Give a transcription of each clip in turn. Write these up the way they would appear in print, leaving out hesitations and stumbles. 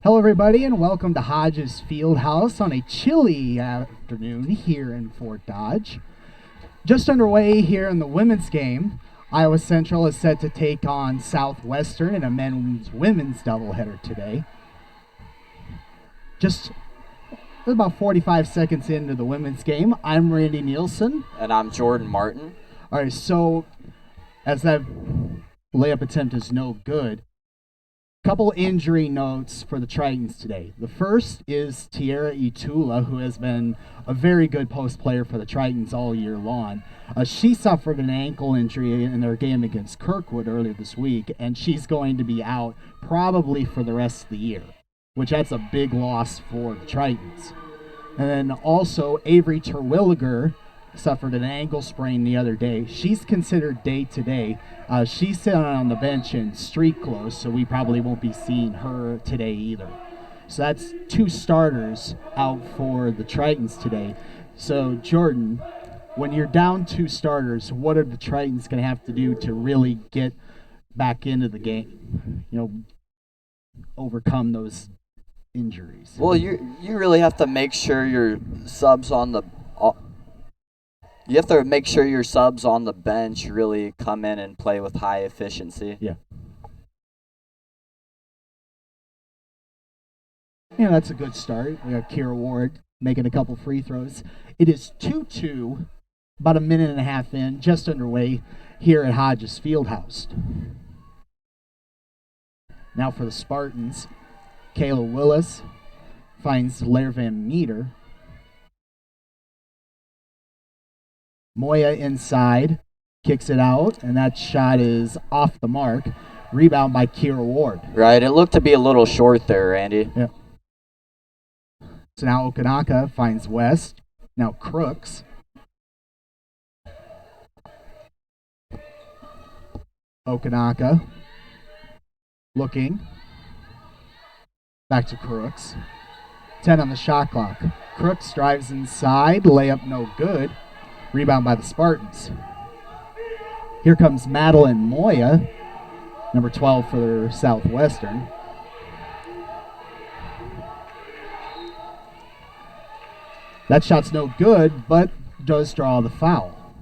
Hello, everybody, and welcome to Hodges Fieldhouse on a chilly afternoon here in Fort Dodge. Just underway here in the women's game, Iowa Central is set to take on Southwestern in a men's-women's doubleheader today. Just about 45 seconds into the women's game, I'm Randy Nielsen. And I'm Jordan Martin. All right, so as that layup attempt is no good, couple injury notes for the Tritons today. The first is Tiara Itula, who has been a very good post player for the Tritons all year long. She suffered an ankle injury in their game against Kirkwood earlier this week, and she's going to be out probably for the rest of the year, which that's a big loss for the Tritons. And then also Avery Terwilliger suffered an ankle sprain the other day. She's considered day-to-day. She's sitting on the bench in street clothes, so we probably won't be seeing her today either. So that's two starters out for the Tritons today. So, Jordan, when you're down two starters, what are the Tritons going to have to do to really get back into the game? Overcome those injuries. Well, you really have to make sure your subs on the bench really come in and play with high efficiency. Yeah. Yeah, that's a good start. We got Kira Ward making a couple free throws. It is 2-2, about a minute and a half in, just underway here at Hodges Fieldhouse. Now for the Spartans, Kayla Willis finds Lair Van Meter. Moya inside, kicks it out, and that shot is off the mark. Rebound by Kira Ward. Right, it looked to be a little short there, Randy. Yeah. So now Okanaka finds West. Now Crooks. Okanaka looking. Back to Crooks. 10 on the shot clock. Crooks drives inside, layup no good. Rebound by the Spartans. Here comes Madeline Moya, number 12 for Southwestern. That shot's no good, but does draw the foul.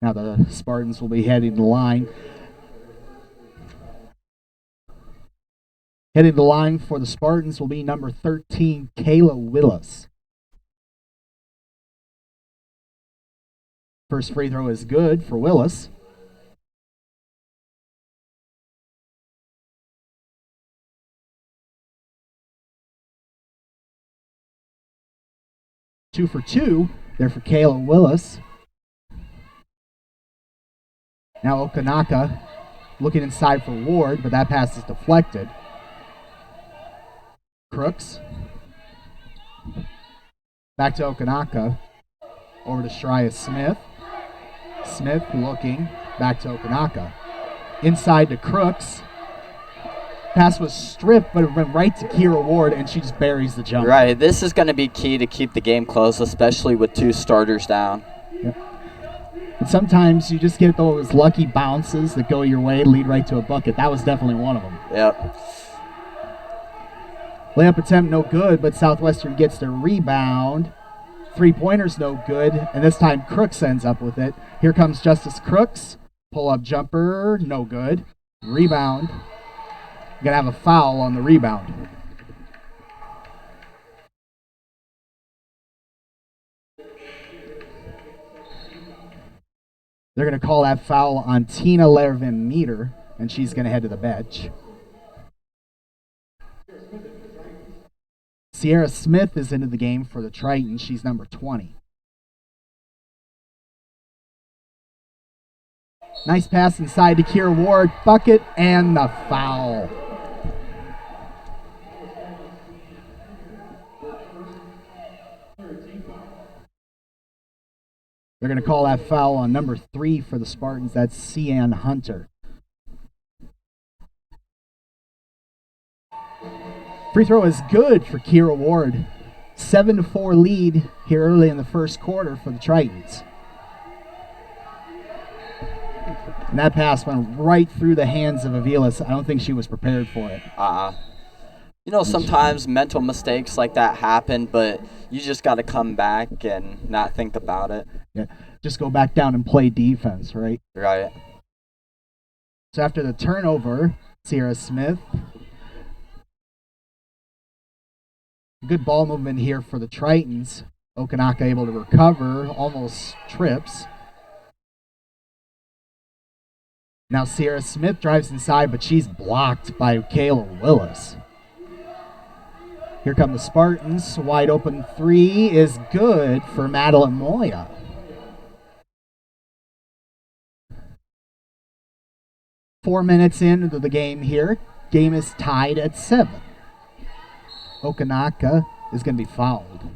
Now the Spartans will be heading the line. Heading the line for the Spartans will be number 13, Kayla Willis. First free throw is good for Willis. Two for two there for Kayla Willis. Now Okanaka looking inside for Ward, but that pass is deflected. Crooks. Back to Okanaka. Over to Shreya Smith. Smith looking, back to Okanaka. Inside to Crooks. Pass was stripped, but it went right to Kira Ward, and she just buries the jumper. Right, this is going to be key to keep the game close, especially with two starters down. Yep. And sometimes you just get those lucky bounces that go your way, lead right to a bucket. That was definitely one of them. Yep. Layup attempt no good, but Southwestern gets the rebound. Three-pointer's no good, and this time Crooks ends up with it. Here comes Justice Crooks. Pull-up jumper, no good. Rebound. You're going to have a foul on the rebound. They're going to call that foul on Tina Lervin-Meter, and she's going to head to the bench. Sierra Smith is into the game for the Tritons. She's number 20. Nice pass inside to Kira Ward. Bucket and the foul. They're going to call that foul on number 3 for the Spartans. That's Cian Hunter. Free throw is good for Kira Ward. 7-4 lead here early in the first quarter for the Tritons. And that pass went right through the hands of Aviles. I don't think she was prepared for it. Sometimes mental mistakes like that happen, but you just got to come back and not think about it. Yeah, just go back down and play defense, right? Right. So after the turnover, Sierra Smith. Good ball movement here for the Tritons. Okanaka able to recover, almost trips. Now Sierra Smith drives inside, but she's blocked by Kayla Willis. Here come the Spartans. Wide open three is good for Madeline Moya. Four minutes into the game here. Game is tied at 7. Okanaka is going to be fouled.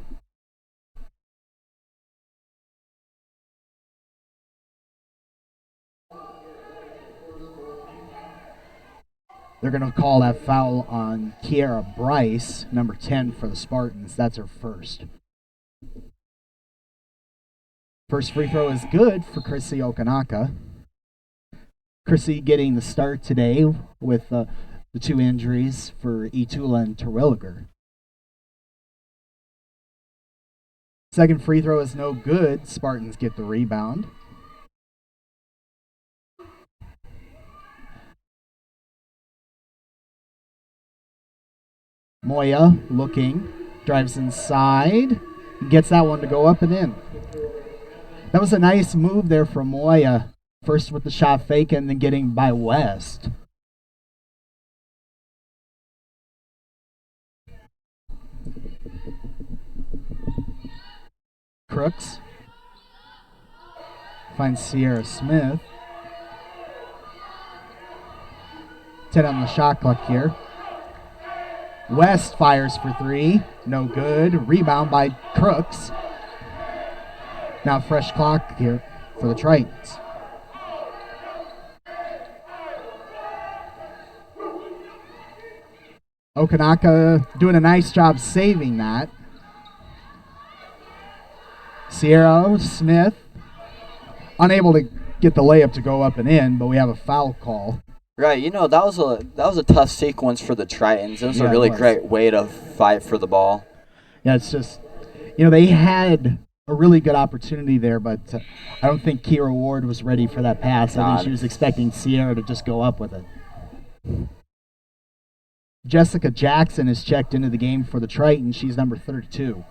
They're going to call that foul on Kiera Bryce, number 10 for the Spartans. That's her first. First free throw is good for Chrissy Okanaka. Chrissy getting the start today with the 2 injuries for Itula and Terwilliger. Second free throw is no good. Spartans get the rebound. Moya looking, drives inside, gets that one to go up and in. That was a nice move there from Moya. First with the shot fake and then getting by West. Crooks finds Sierra Smith. 10 on the shot clock here. West fires for 3. No good. Rebound by Crooks. Now fresh clock here for the Tritons. Okanaka doing a nice job saving that. Sierra Smith unable to get the layup to go up and in, but we have a foul call. Right, that was a tough sequence for the Tritons. It was a really great way to fight for the ball. Yeah, it's just, they had a really good opportunity there, but I don't think Kira Ward was ready for that pass. I think she was expecting Sierra to just go up with it. Jessica Jackson is checked into the game for the Tritons. She's number 32.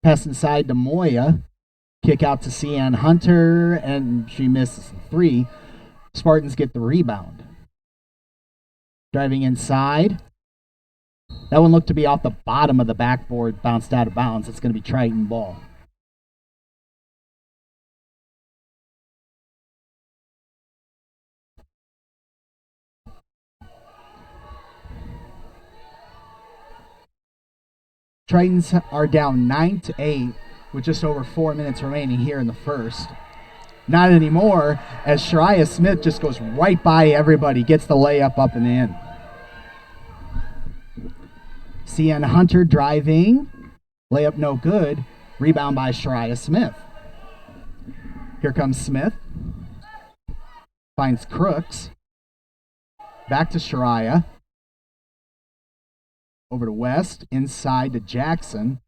Pass inside to Moya. Kick out to Cian Hunter, and she misses the 3. Spartans get the rebound. Driving inside. That one looked to be off the bottom of the backboard, bounced out of bounds. It's going to be Triton ball. Tritons are down 9-8 with just over 4 minutes remaining here in the first. Not anymore, as Shariah Smith just goes right by everybody, gets the layup up and in. Cian Hunter driving, layup no good, rebound by Shariah Smith. Here comes Smith, finds Crooks, back to Shariah. Over to West, inside to Jackson.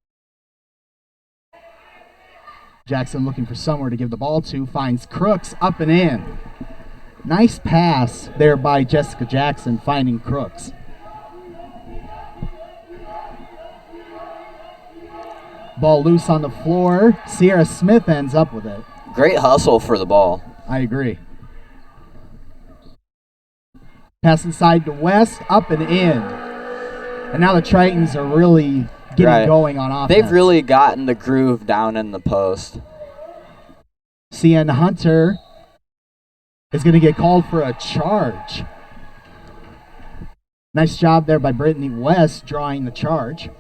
Jackson looking for somewhere to give the ball to, finds Crooks up and in. Nice pass there by Jessica Jackson, finding Crooks. Ball loose on the floor. Sierra Smith ends up with it. Great hustle for the ball. I agree. Pass inside to West, up and in. And now the Tritons are really getting going on offense. They've really gotten the groove down in the post. Cian Hunter is going to get called for a charge. Nice job there by Brittany West drawing the charge.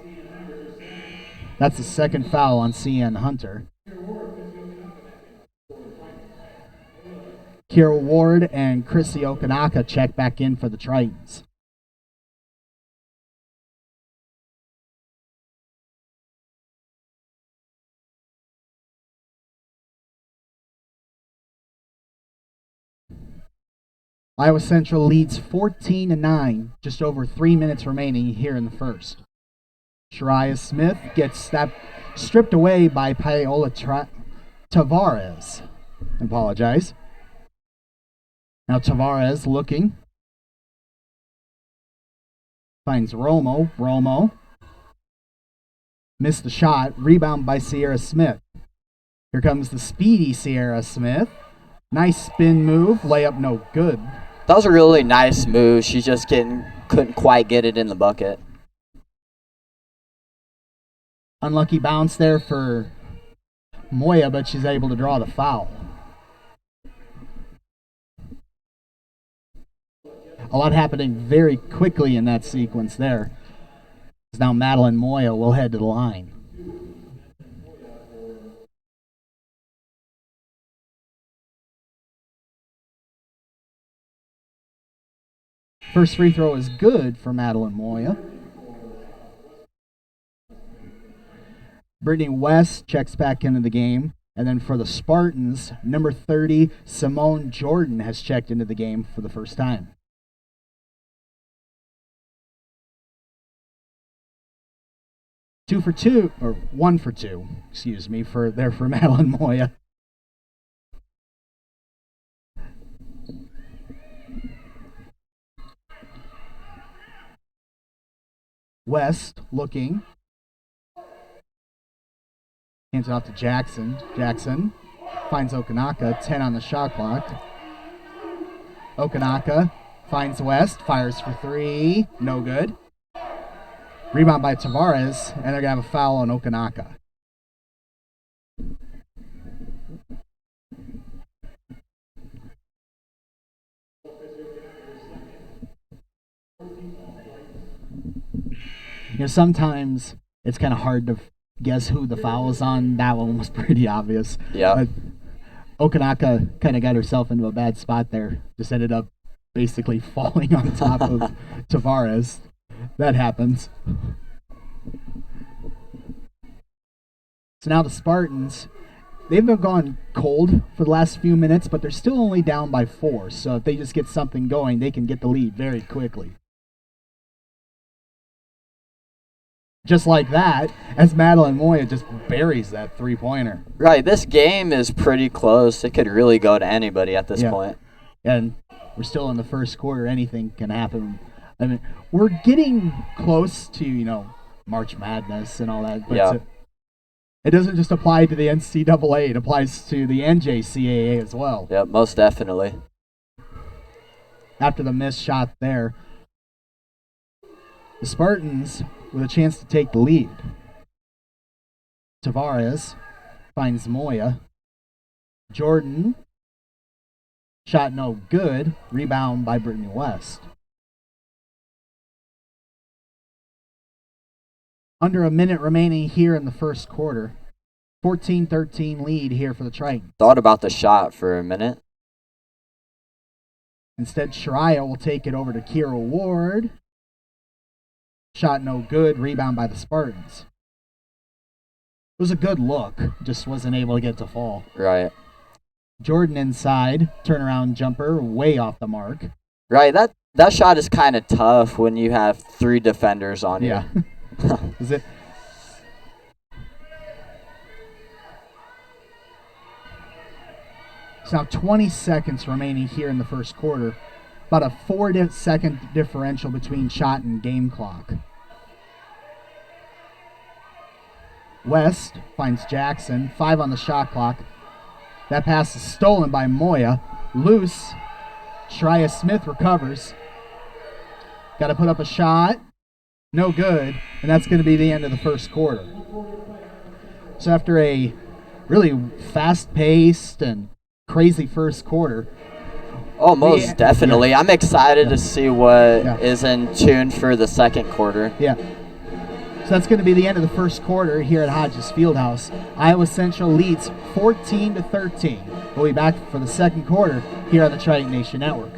That's the second foul on Cian Hunter. Kira Ward and Chrissy Okanaka check back in for the Tritons. Iowa Central leads 14-9, just over 3 minutes remaining here in the first. Shariah Smith gets that stripped away by Paola Tavares. I apologize. Now Tavares looking. Finds Romo. Romo missed the shot. Rebound by Sierra Smith. Here comes the speedy Sierra Smith. Nice spin move. Layup no good. That was a really nice move. She just couldn't quite get it in the bucket. Unlucky bounce there for Moya, but she's able to draw the foul. A lot happening very quickly in that sequence there. Now Madeline Moya will head to the line. First free throw is good for Madeline Moya. Brittany West checks back into the game. And then for the Spartans, number 30, Simone Jordan has checked into the game for the first time. One for two, for Madeline Moya. West looking. Hands it off to Jackson. Jackson finds Okanaka. 10 on the shot clock. Okanaka finds West. Fires for three. No good. Rebound by Tavares. And they're going to have a foul on Okanaka. Sometimes it's kind of hard to guess who the foul is on. That one was pretty obvious. Yeah. Okanaka kind of got herself into a bad spot there. Just ended up basically falling on top of Tavares. That happens. So now the Spartans, they've been gone cold for the last few minutes, but they're still only down by 4. So if they just get something going, they can get the lead very quickly. Just like that, as Madeline Moya just buries that three-pointer. Right, this game is pretty close. It could really go to anybody at this point. And we're still in the first quarter. Anything can happen. I mean, we're getting close to, March Madness and all that. But it doesn't just apply to the NCAA. It applies to the NJCAA as well. Yeah, most definitely. After the missed shot there, the Spartans with a chance to take the lead. Tavares finds Moya. Jordan, shot no good. Rebound by Brittany West. Under a minute remaining here in the first quarter. 14-13 lead here for the Tritons. Thought about the shot for a minute. Instead, Shariah will take it over to Kira Ward. Shot no good. Rebound by the Spartans. It was a good look. Just wasn't able to get it to fall. Right. Jordan inside. Turnaround jumper. Way off the mark. Right. That shot is kind of tough when you have 3 defenders on you. Yeah. Is it? So now 20 seconds remaining here in the first quarter. About a 4-second differential between shot and game clock. West finds Jackson. 5 on the shot clock. That pass is stolen by Moya. Loose. Shariah Smith recovers. Got to put up a shot. No good. And that's going to be the end of the first quarter. So after a really fast-paced and crazy first quarter, oh, most definitely. I'm excited to see what is in tune for the second quarter. Yeah. So that's going to be the end of the first quarter here at Hodges Fieldhouse. Iowa Central leads 14-13. We'll be back for the second quarter here on the Triton Nation Network.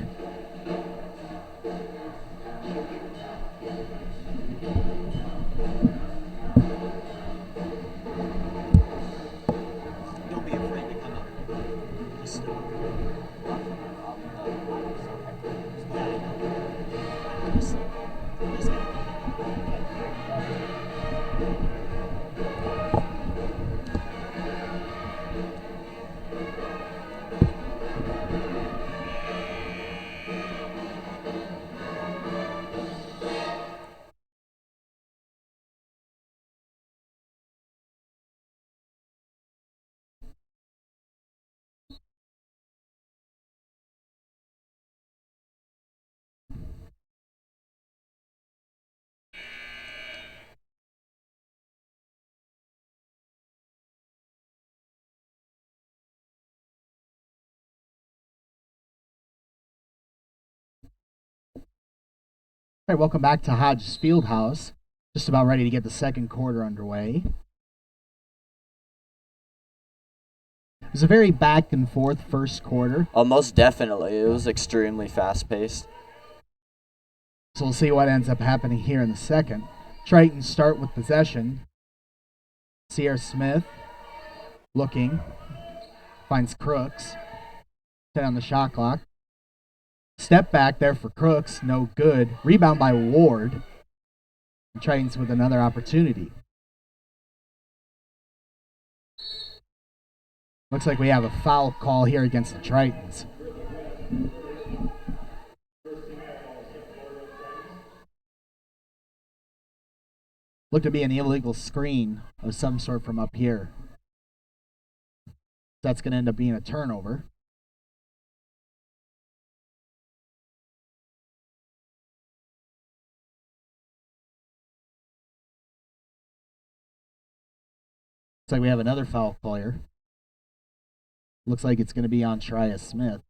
All right, welcome back to Hodges Fieldhouse. Just about ready to get the second quarter underway. It was a very back and forth first quarter. Oh, most definitely. It was extremely fast-paced. So we'll see what ends up happening here in the second. Tritons start with possession. Sierra Smith looking. Finds Crooks. 10 on the shot clock. Step back there for Crooks, no good. Rebound by Ward. And Tritons with another opportunity. Looks like we have a foul call here against the Tritons. Looked to be an illegal screen of some sort from up here. That's going to end up being a turnover. Looks like we have another foul player. Looks like it's going to be on Shreya Smith.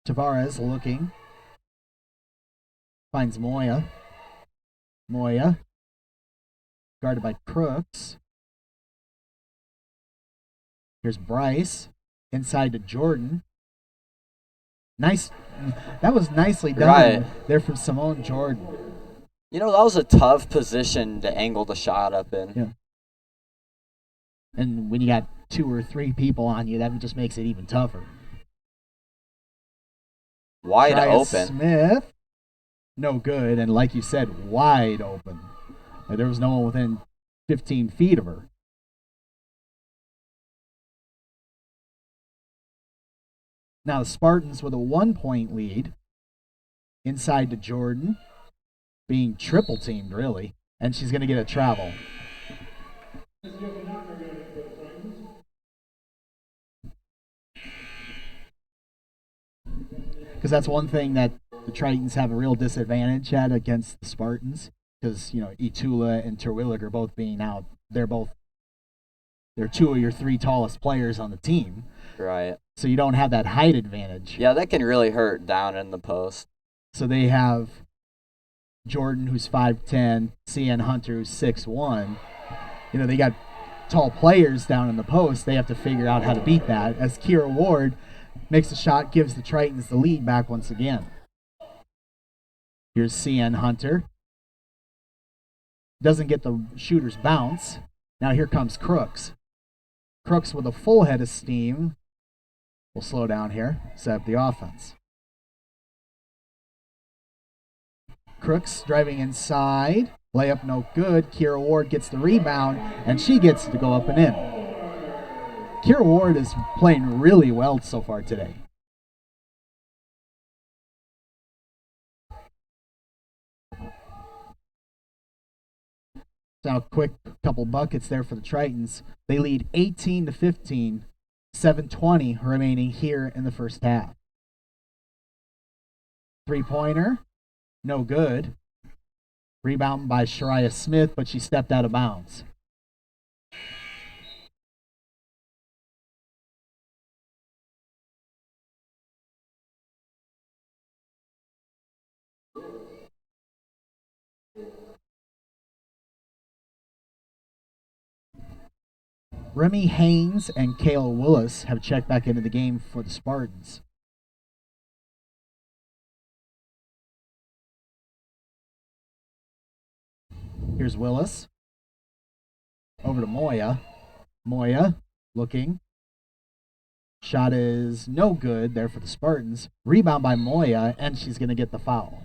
Tavares looking. Finds Moya. Moya. Guarded by Crooks. Here's Bryce. Inside to Jordan. Nice. That was nicely done there from Simone Jordan. You know, that was a tough position to angle the shot up in. Yeah. And when you got 2 or 3 people on you, that just makes it even tougher. Wide open. Smith. No good. And like you said, wide open. Like there was no one within 15 feet of her. Now the Spartans with a 1-point lead. Inside to Jordan. Being triple teamed, really. And she's going to get a travel. Because that's one thing that the Tritons have a real disadvantage at against the Spartans. Because, you know, Itula and Terwillig are both being out. They're 2 of your 3 tallest players on the team. Right. So you don't have that height advantage. Yeah, that can really hurt down in the post. So they have Jordan, who's 5'10", CN Hunter, who's 6'1". You know, they got tall players down in the post. They have to figure out how to beat that. As Kira Ward makes a shot, gives the Tritons the lead back once again. Here's CN Hunter. Doesn't get the shooter's bounce. Now here comes Crooks. Crooks with a full head of steam. We'll slow down here, set up the offense. Crooks driving inside. Layup no good. Kira Ward gets the rebound, and she gets to go up and in. Kira Ward is playing really well so far today. Now, quick couple buckets there for the Tritons. They lead 18-15, 7:20 remaining here in the first half. 3-pointer, no good. Rebound by Shreya Smith, but she stepped out of bounds. Remy Haynes and Kale Willis have checked back into the game for the Spartans. Here's Willis. Over to Moya. Moya looking. Shot is no good there for the Spartans. Rebound by Moya, and she's going to get the foul.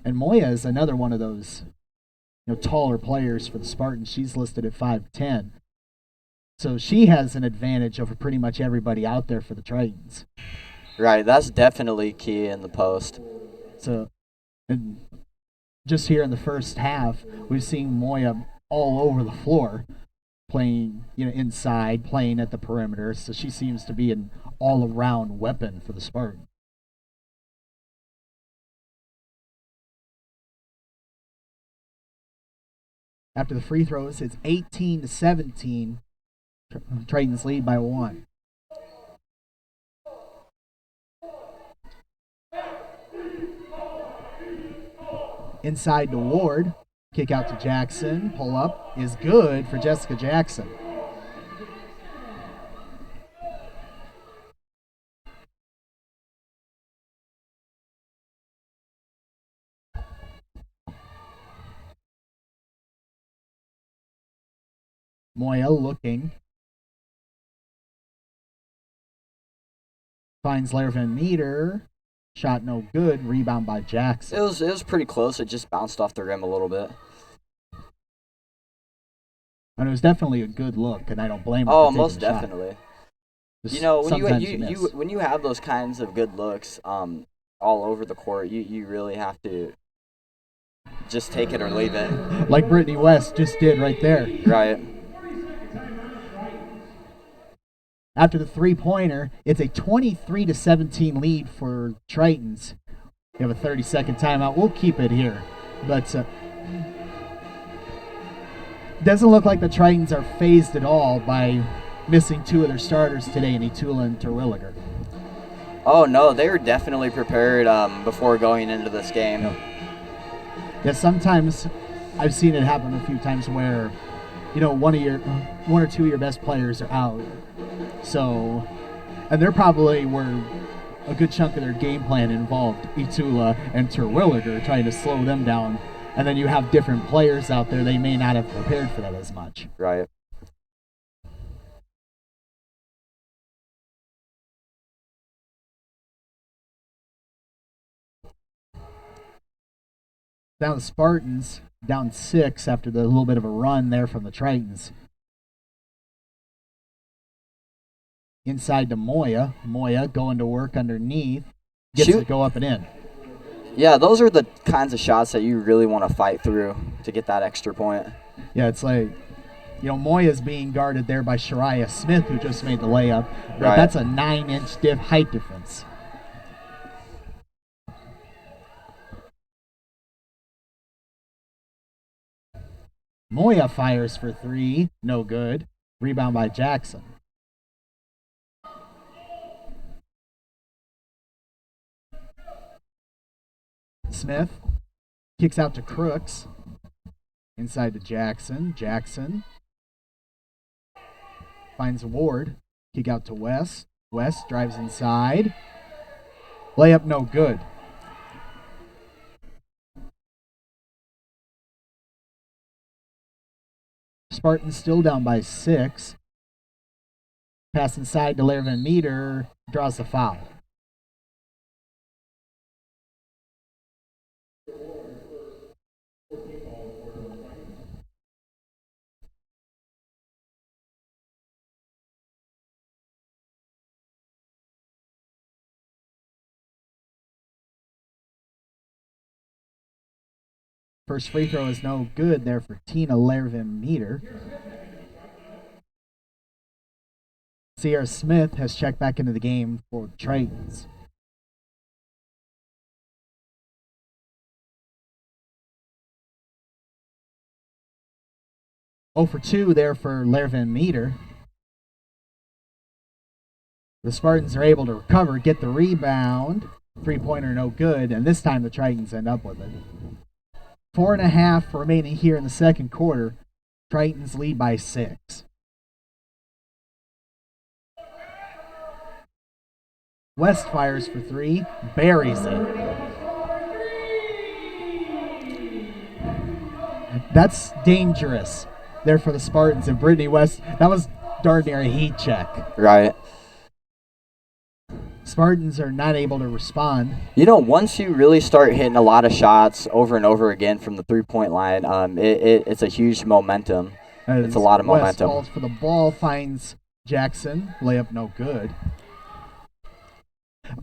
And Moya is another one of those taller players for the Spartans. She's listed at 5'10". So she has an advantage over pretty much everybody out there for the Tritons. Right, that's definitely key in the post. So, and just here in the first half, we've seen Moya all over the floor, playing inside, playing at the perimeter. So she seems to be an all-around weapon for the Spartans. After the free throws, it's 18-17. Tritons lead by 1. Inside to Ward. Kick out to Jackson. Pull up is good for Jessica Jackson. Moya looking. Finds Lara Van Meter. Shot no good. Rebound by Jackson. It was pretty close. It just bounced off the rim a little bit. And it was definitely a good look, and I don't blame her. Oh, most definitely. When when you have those kinds of good looks all over the court, you really have to just take it or leave it. Like Brittany West just did right there. Right. After the three-pointer, it's a 23-17 lead for Tritons. We have a 30-second timeout. We'll keep it here. But doesn't look like the Tritons are phased at all by missing 2 of their starters today in Itula and Terwilliger. Oh, no, they were definitely prepared before going into this game. Yeah, sometimes I've seen it happen a few times where, one or two of your best players are out. So, and they're probably where a good chunk of their game plan involved Itula and Terwilliger, trying to slow them down. And then you have different players out there, they may not have prepared for that as much. Right. Now the Spartans down 6 after the little bit of a run there from the Tritons. Inside to Moya. Moya going to work underneath. Gets to go up and in. Yeah, those are the kinds of shots that you really want to fight through to get that extra point. Yeah, it's like, Moya's being guarded there by Shariah Smith, who just made the layup. But right. That's a 9-inch height difference. Moya fires for 3. No good. Rebound by Jackson. Smith kicks out to Crooks. Inside to Jackson. Jackson finds Ward. Kick out to West. West drives inside. Layup no good. Spartans still down by 6. Pass inside to Lara Van Meter. Draws the foul. First free throw is no good there for Tina Lara Van Meter. Sierra Smith has checked back into the game for the Tritons. Oh for 2 there for Lara Van Meter. The Spartans are able to recover, get the rebound. Three-pointer no good, and this time the Tritons end up with it. 4.5 remaining here in the second quarter. Tritons lead by 6. West fires for 3, buries it. That's dangerous there for the Spartans. And Brittany West, that was darn near a heat check. Right. Spartans are not able to respond. You know, once you really start hitting a lot of shots over and over again from the three-point line, it's a huge momentum. It's a lot of West momentum. falls for the ball, finds Jackson. Layup no good.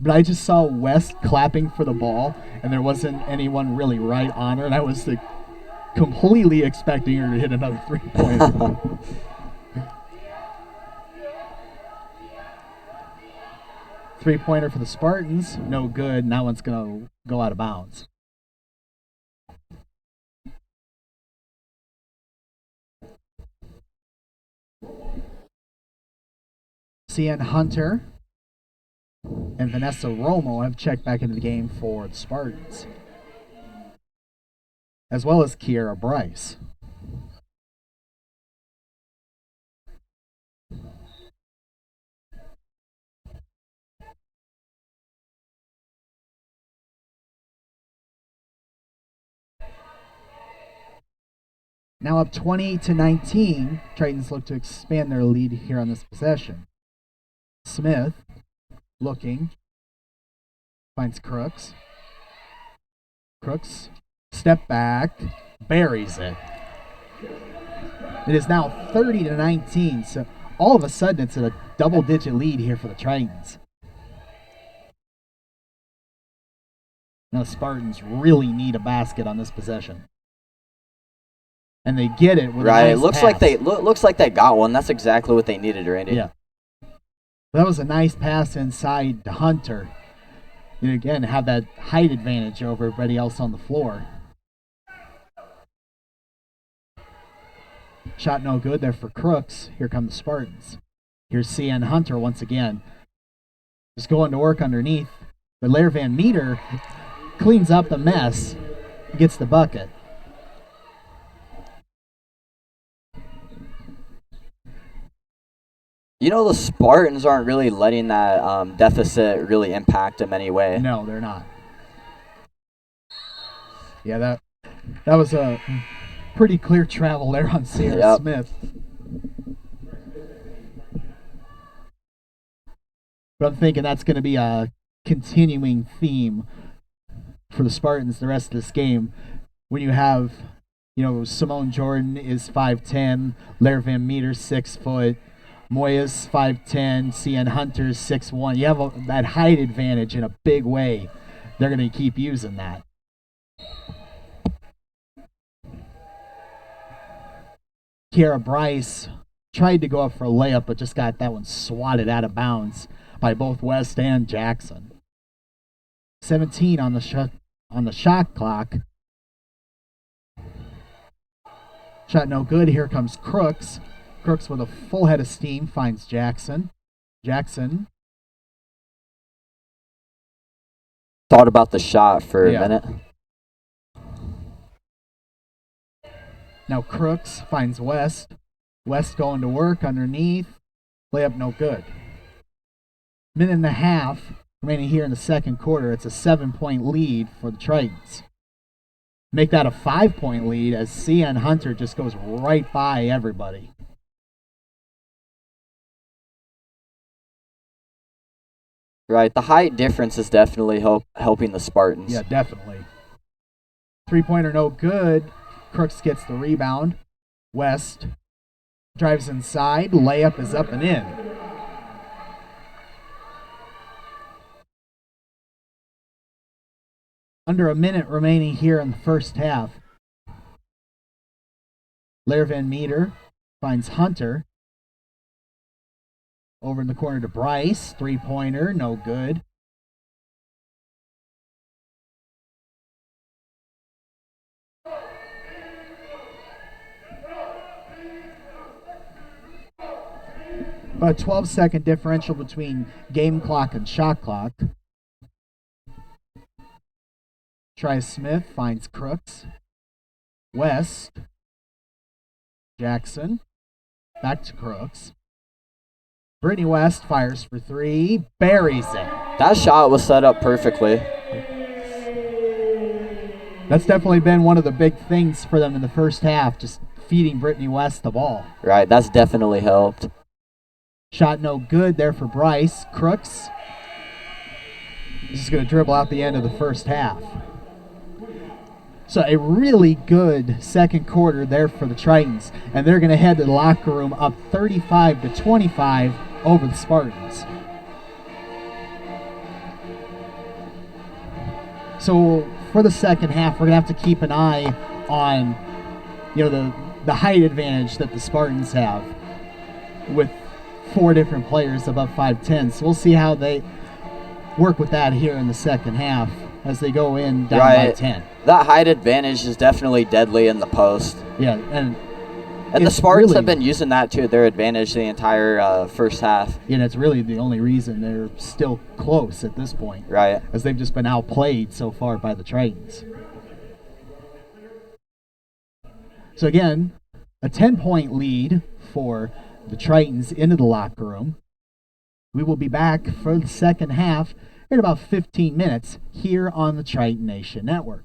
But I just saw West clapping for the ball, and there wasn't anyone really right on her, and I was completely expecting her to hit another three-pointer. Three-pointer for the Spartans, no good, and that one's going to go out of bounds. CN Hunter and Vanessa Romo have checked back into the game for the Spartans, as well as Kiera Bryce. Now up 20-19, Tritons look to expand their lead here on this possession. Smith looking, finds Crooks. Crooks, step back, buries it. It is now 30-19, so all of a sudden it's a double-digit lead here for the Tritons. Now the Spartans really need a basket on this possession. And they get it with a nice looks pass. Looks like they got one. That's exactly what they needed, Randy. Yeah. That was a nice pass inside to Hunter. And again, have that height advantage over everybody else on the floor. Shot no good there for Crooks. Here come the Spartans. Here's CN Hunter once again. Just going to work underneath. But Lair Van Meter cleans up the mess, gets the bucket. You know, the Spartans aren't really letting that deficit really impact them anyway. No, they're not. Yeah, that was a pretty clear travel there on Sierra Smith. But I'm thinking that's going to be a continuing theme for the Spartans the rest of this game. When you have, Simone Jordan is 5'10", Lair Van Meter 6 foot, Moya's 5'10", CN Hunter's 6'1". You have that height advantage in a big way. They're going to keep using that. Kiera Bryce tried to go up for a layup, but just got that one swatted out of bounds by both West and Jackson. 17 on the shot clock. Shot no good. Here comes Crooks. Crooks with a full head of steam finds Jackson. Jackson thought about the shot for a minute. Now Crooks finds West. West going to work underneath. Layup no good. Minute and a half remaining here in the second quarter. It's a 7-point lead for the Tritons. Make that a 5-point lead as CN Hunter just goes right by everybody. Right, the height difference is definitely helping the Spartans. Yeah, definitely. Three-pointer no good. Crooks gets the rebound. West drives inside. Layup is up and in. Under a minute remaining here in the first half. Lair Van Meter finds Hunter. Over in the corner to Bryce. Three-pointer, no good. About a 12-second differential between game clock and shot clock. Tries Smith, finds Crooks. West. Jackson. Back to Crooks. Brittany West fires for three. Buries it. That shot was set up perfectly. That's definitely been one of the big things for them in the first half, just feeding Brittany West the ball. Right, that's definitely helped. Shot no good there for Bryce. Crooks is just going to dribble out the end of the first half. So a really good second quarter there for the Tritons, and they're going to head to the locker room up 35-25 over the Spartans. So for the second half, we're going to have to keep an eye on, the height advantage that the Spartans have with 4 different players above 5'10". So we'll see how they work with that here in the second half as they go in down by 10. That height advantage is definitely deadly in the post. Yeah, and the Spartans have been using that to their advantage the entire first half. And it's really the only reason they're still close at this point. Right. As they've just been outplayed so far by the Tritons. So again, a 10-point lead for the Tritons into the locker room. We will be back for the second half in about 15 minutes here on the Triton Nation Network.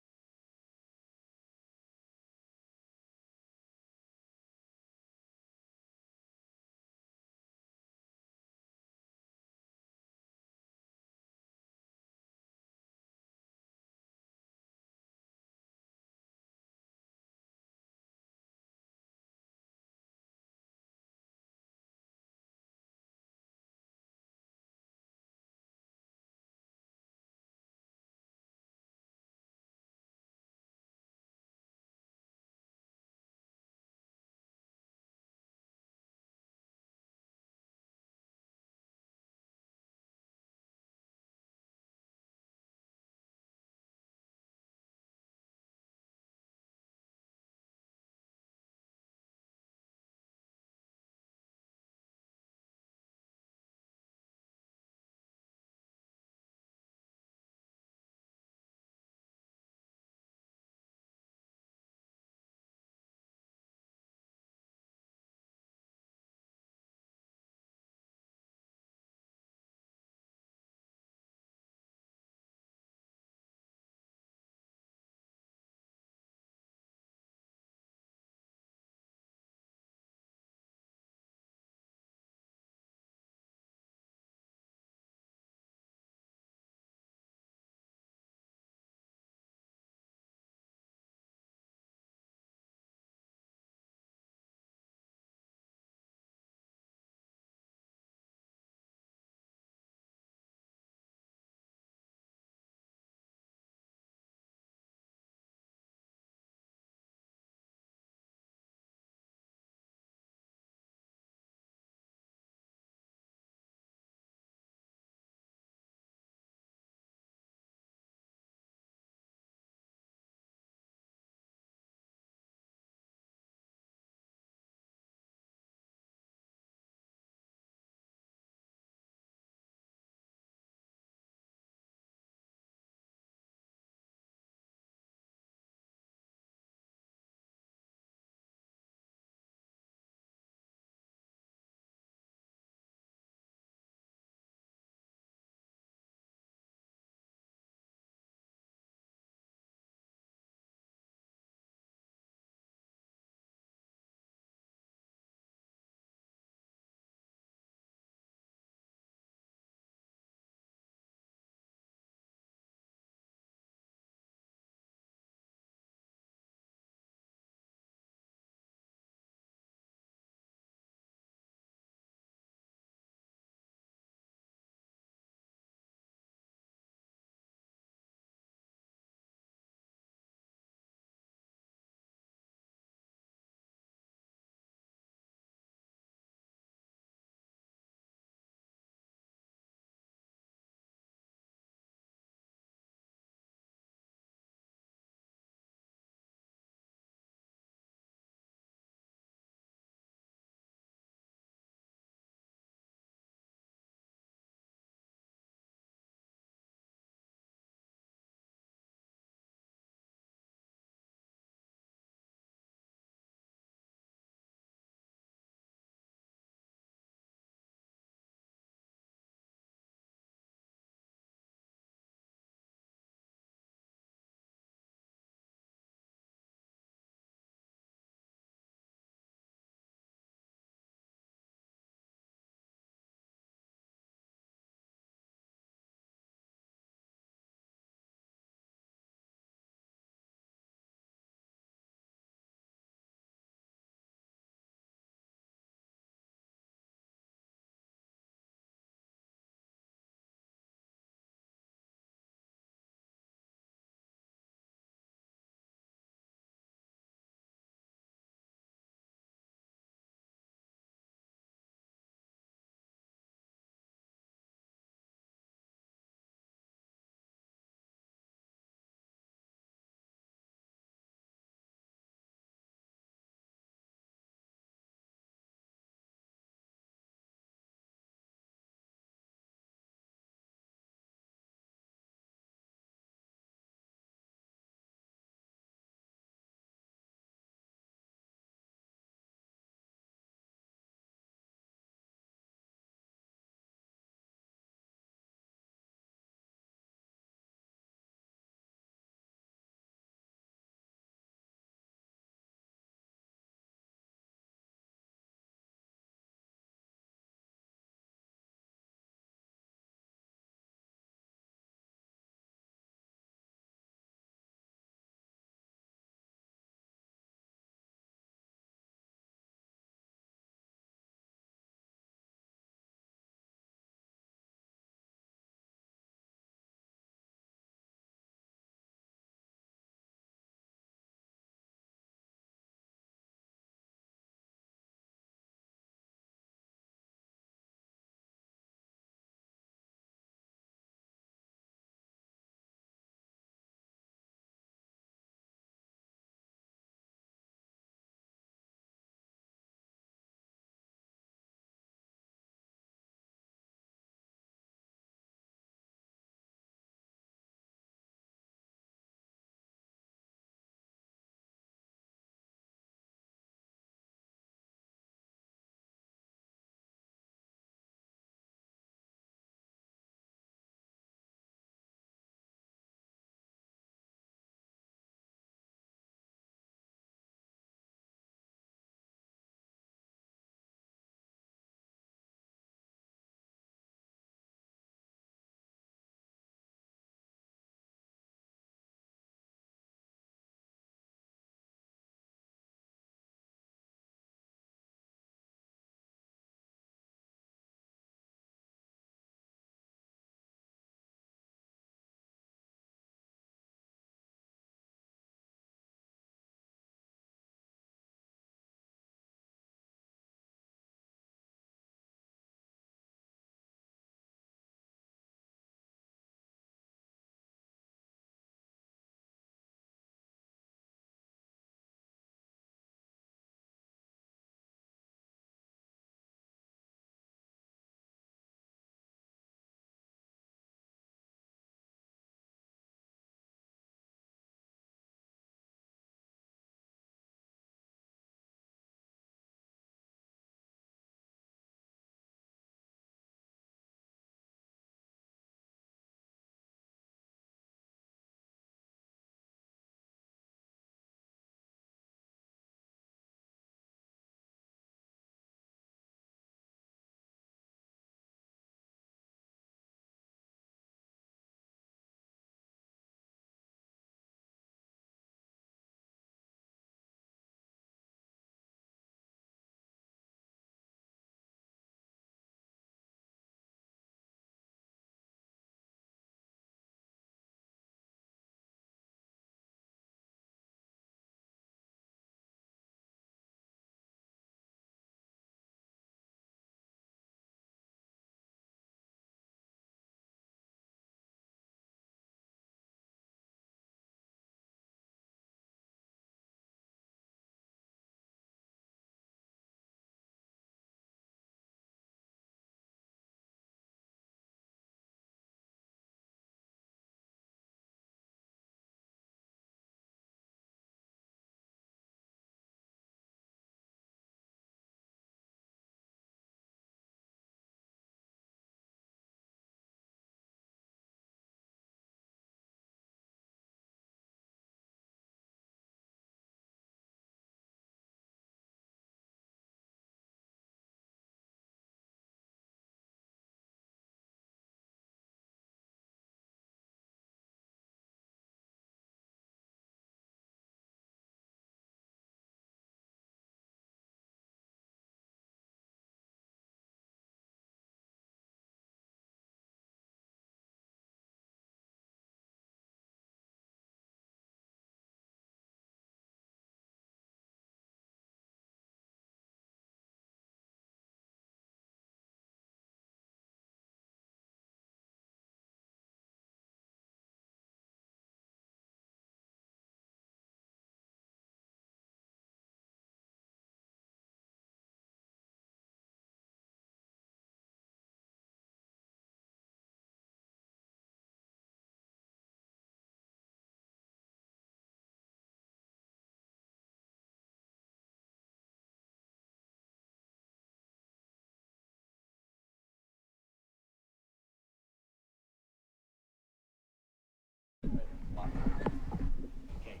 Okay,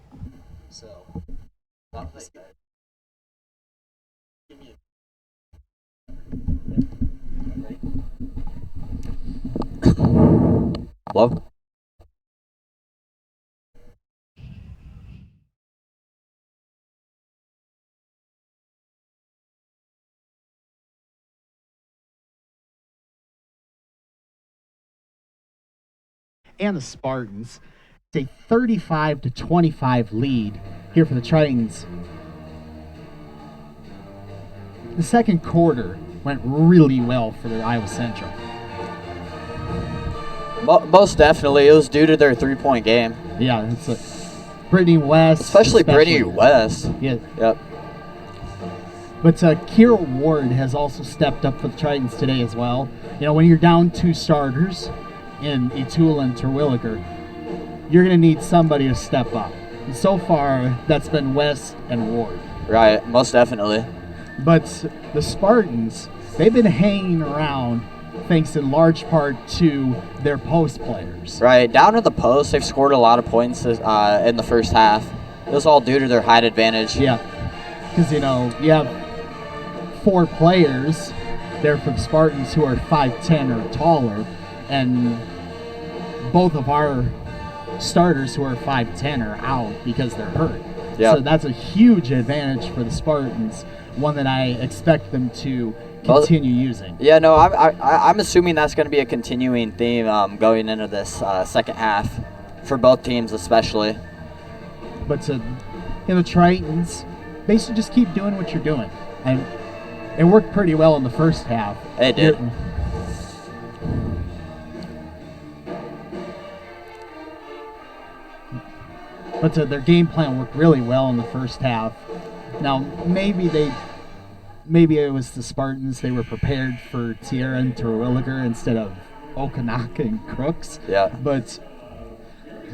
so that was good. Give me Hello? and the Spartans. It's a 35-25 lead here for the Tritons. The second quarter went really well for the Iowa Central. Most definitely, it was due to their 3-point game. Yeah, it's Brittany West. Especially Brittany West. Yeah. Yep. But Kira Ward has also stepped up for the Tritons today as well. You know, when you're down 2 starters in Etula and Terwilliger, you're going to need somebody to step up. And so far, that's been West and Ward. Right, most definitely. But the Spartans, they've been hanging around thanks in large part to their post players. Right, down at the post, they've scored a lot of points in the first half. It was all due to their height advantage. Yeah, because, you know, you have 4 players there for the Spartans who are 5'10" or taller, and both of our starters who are 5'10" are out because they're hurt. Yep. So that's a huge advantage for the Spartans, one that I expect them to continue using. Yeah, no, I'm assuming that's going to be a continuing theme going into this second half for both teams especially. But the Tritons, basically just keep doing what you're doing. And it worked pretty well in the first half. It did. But their game plan worked really well in the first half. Now, maybe it was the Spartans. They were prepared for Tierra and Terwilliger instead of Okanaka and Crooks. Yeah. But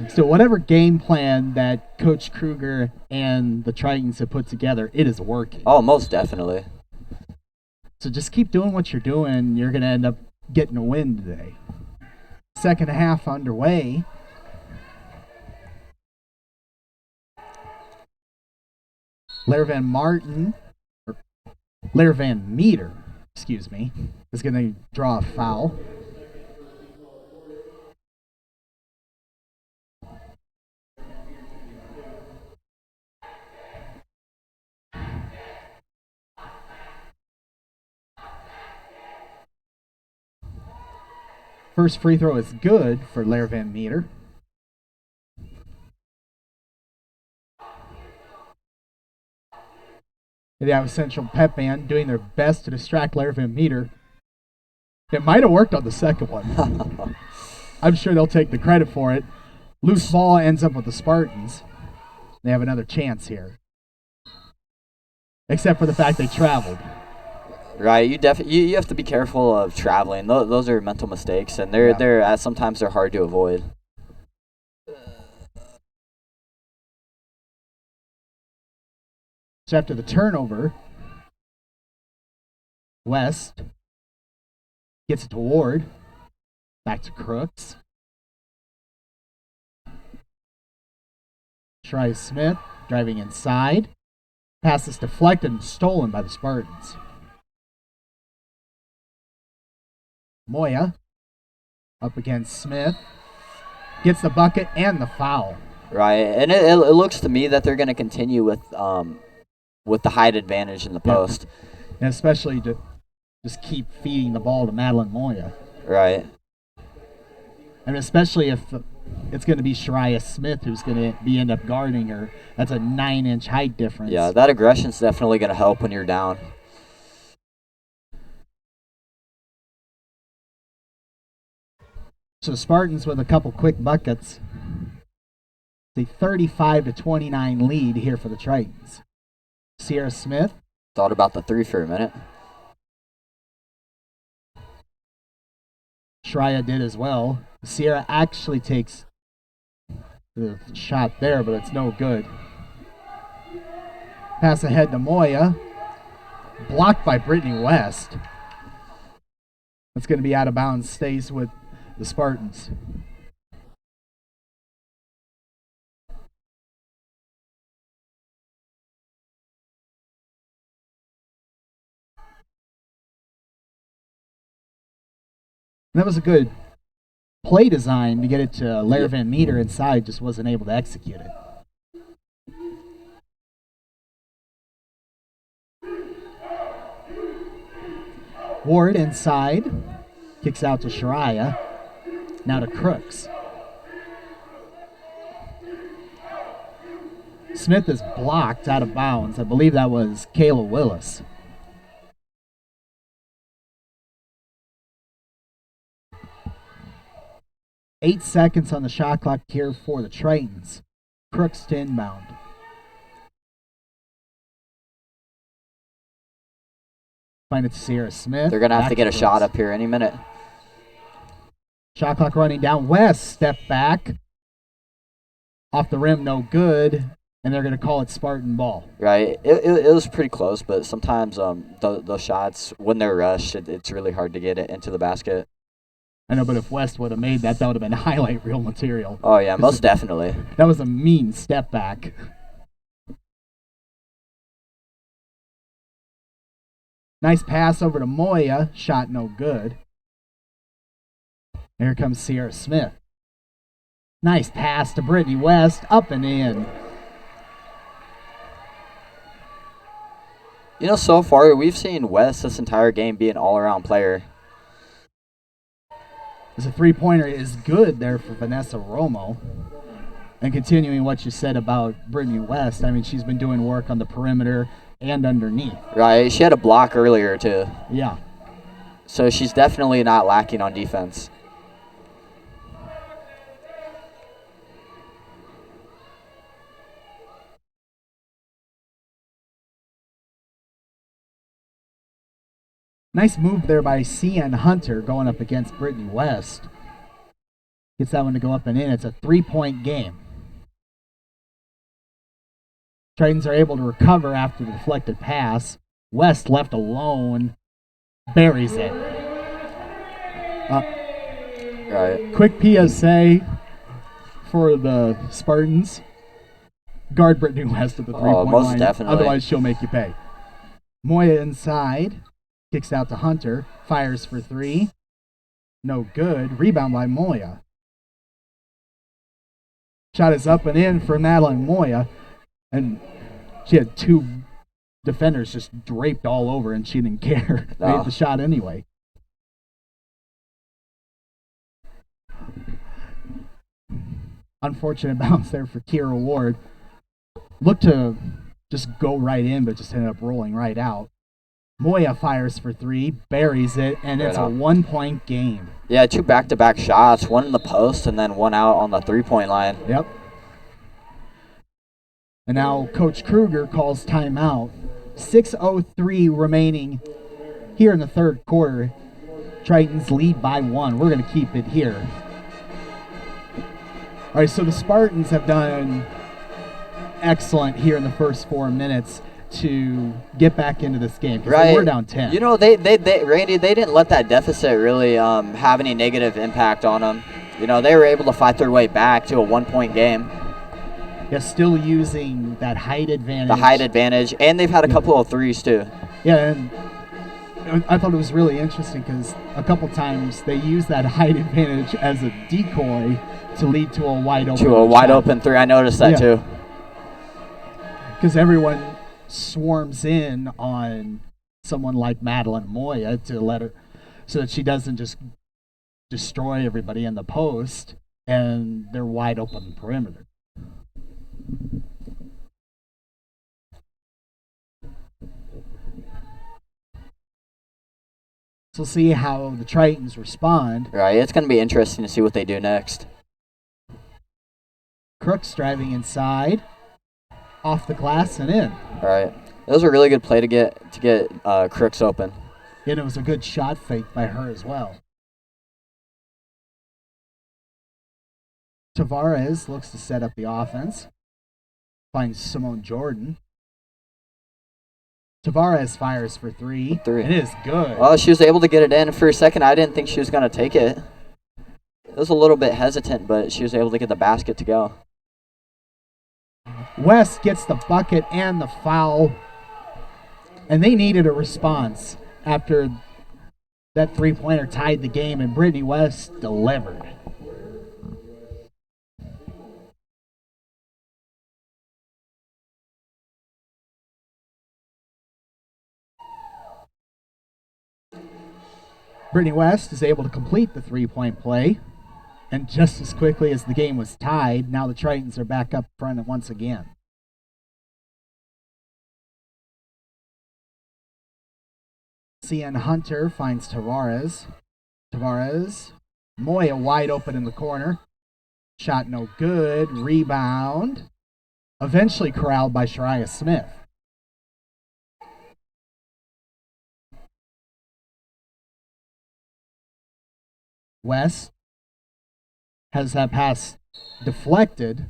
still, whatever game plan that Coach Kruger and the Tritons have put together, it is working. Oh, most definitely. So just keep doing what you're doing. You're going to end up getting a win today. Second half underway. Lair Van Meter, excuse me, is going to draw a foul. First free throw is good for Lair Van Meter. The Iowa Central Pep Band doing their best to distract Lair Van Meter. It might have worked on the second one. I'm sure they'll take the credit for it. Loose ball ends up with the Spartans. They have another chance here. Except for the fact they traveled. Right, you have to be careful of traveling. Those are mental mistakes, and they're sometimes they're hard to avoid. So after the turnover, West gets it to Ward. Back to Crooks. Tries Smith, driving inside. Pass is deflected and stolen by the Spartans. Moya up against Smith. Gets the bucket and the foul. Right, and it looks to me that they're going to continue with the height advantage in the post. And especially to just keep feeding the ball to Madeline Moya. Right. And especially if it's going to be Shariah Smith who's going to end up guarding her. That's a 9-inch height difference. Yeah, that aggression's definitely going to help when you're down. So the Spartans with a couple quick buckets. It's a 35-29 lead here for the Tritons. Sierra Smith. Thought about the 3 for a minute. Shariah did as well. Sierra actually takes the shot there, but it's no good. Pass ahead to Moya. Blocked by Brittany West. That's going to be out of bounds. Stays with the Spartans. That was a good play design to get it to Lair Van Meter inside, just wasn't able to execute it. Ward inside, kicks out to Shariah, now to Crooks. Smith is blocked out of bounds. I believe that was Kayla Willis. Eight seconds on the shot clock here for the Tritons. Crooks to inbound. Find it to Sierra Smith. They're going to have to get a shot up here any minute. Shot clock running down. West, step back. Off the rim, no good. And they're going to call it Spartan ball. Right. It was pretty close, but sometimes those shots, when they're rushed, it's really hard to get it into the basket. I know, but if West would have made that, that would have been highlight reel material. Oh, yeah, most definitely. That was a mean step back. Nice pass over to Moya. Shot no good. Here comes Sierra Smith. Nice pass to Brittany West. Up and in. You know, so far, we've seen West this entire game be an all-around player. As a three-pointer is good there for Vanessa Romo. And continuing what you said about Brittany West, I mean, she's been doing work on the perimeter and underneath. Right. She had a block earlier, too. Yeah. So she's definitely not lacking on defense. Nice move there by CN Hunter going up against Brittany West. Gets that one to go up and in. It's a three-point game. Tritons are able to recover after the deflected pass. West left alone. Buries it. Right. Quick PSA for the Spartans. Guard Brittany West at the three-point most line. definitely. Otherwise, she'll make you pay. Moya inside. Kicks out to Hunter. Fires for three. No good. Rebound by Moya. Shot is up and in for Madeline Moya. And she had two defenders just draped all over, and she didn't care. No. Made the shot anyway. Unfortunate bounce there for Kira Ward. Looked to just go right in, but just ended up rolling right out. Moya fires for three, buries it, and it's a 1 point game. Yeah, two back-to-back shots, one in the post and then one out on the three-point line. Yep. And now Coach Kruger calls timeout. 6:03 remaining here in the third quarter. Tritons lead by one. We're going to keep it here. All right, so the Spartans have done excellent here in the first 4 minutes to get back into this game. Right. We're down 10. You know, they Randy, they didn't let that deficit really have any negative impact on them. You know, they were able to fight their way back to a 1 point game. Yeah, still using that height advantage. The height advantage, and they've had a couple of threes too. Yeah, and I thought it was really interesting because a couple times they use that height advantage as a decoy to lead to a wide open. Open three. I noticed that too. Because everyone swarms in on someone like Madeline Moya to let her, so that she doesn't just destroy everybody in the post, and they're wide open perimeter. So we'll see how the Tritons respond. Right, it's going to be interesting to see what they do next. Crooks driving inside, off the glass and in. All right, that was a really good play to get Crooks open. And it was a good shot fake by her as well. Tavares looks to set up the offense. Finds Simone Jordan. Tavares fires for three. It is good. Well, she was able to get it in. For a second, I didn't think she was going to take it. It was a little bit hesitant, but she was able to get the basket to go. West gets the bucket and the foul. And they needed a response after That three-pointer tied the game, and Brittany West delivered. Brittany West is able to complete the three-point play, and just as quickly as the game was tied, now the Tritons are back up front once again. CN Hunter finds Tavares. Moya wide open in the corner. Shot no good. Rebound. Eventually corralled by Shariah Smith. West has that pass deflected.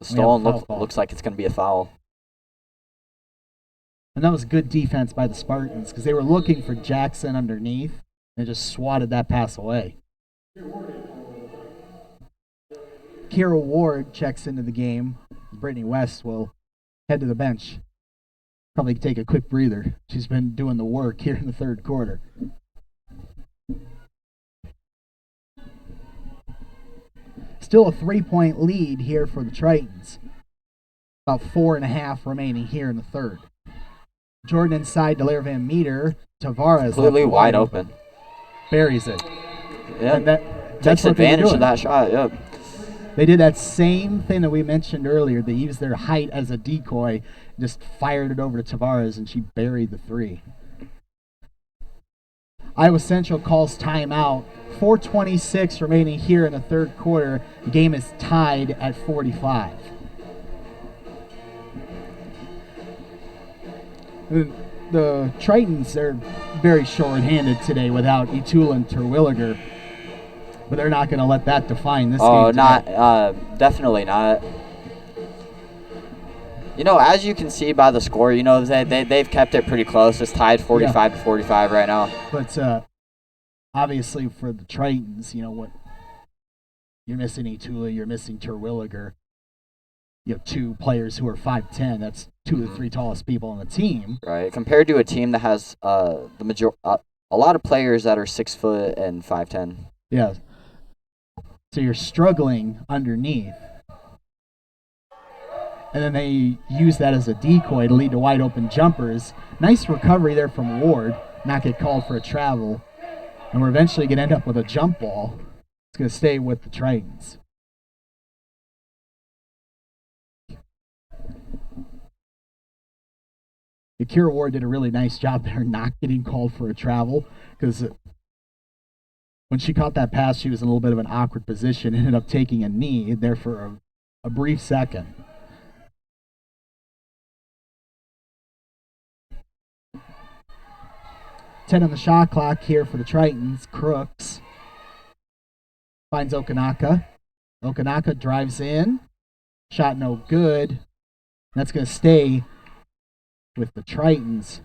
The stolen looks like it's going to be a foul. And that was good defense by the Spartans because they were looking for Jackson underneath and just swatted that pass away. Kira Ward checks into the game. Brittany West will head to the bench. Probably take a quick breather. She's been doing the work here in the third quarter. Still a 3-point lead here for the Tritons. About 4.5 remaining here in the third. Jordan inside to Lair Van Meter. Tavares completely wide open. Buries it. Yeah. And takes advantage of that shot. Yep. They did that same thing that we mentioned earlier. They used their height as a decoy, just fired it over to Tavares, and she buried the three. Iowa Central calls timeout. 4:26 remaining here in the third quarter. The game is tied at 45. The Tritons are very short-handed today without Itula and Terwilliger, but they're not going to let that define this game. Oh, definitely not. You know, as you can see by the score, you know, they've kept it pretty close. It's tied 45 to 45 right now. But obviously for the Tritons, you know what? You're missing Itula, you're missing Terwilliger. You have two players who are 5'10". That's two of the three tallest people on the team. Right. Compared to a team that has a lot of players that are 6 foot and 5'10". Yeah. So you're struggling underneath. And then they use that as a decoy to lead to wide open jumpers. Nice recovery there from Ward. Not get called for a travel. And we're eventually going to end up with a jump ball. It's going to stay with the Tritons. Kira Ward did a really nice job there not getting called for a travel because when she caught that pass, she was in a little bit of an awkward position, ended up taking a knee there for a brief second. Ten on the shot clock here for the Tritons. Crooks finds Okanaka. Okanaka drives in. Shot no good. That's going to stay with the Tritons.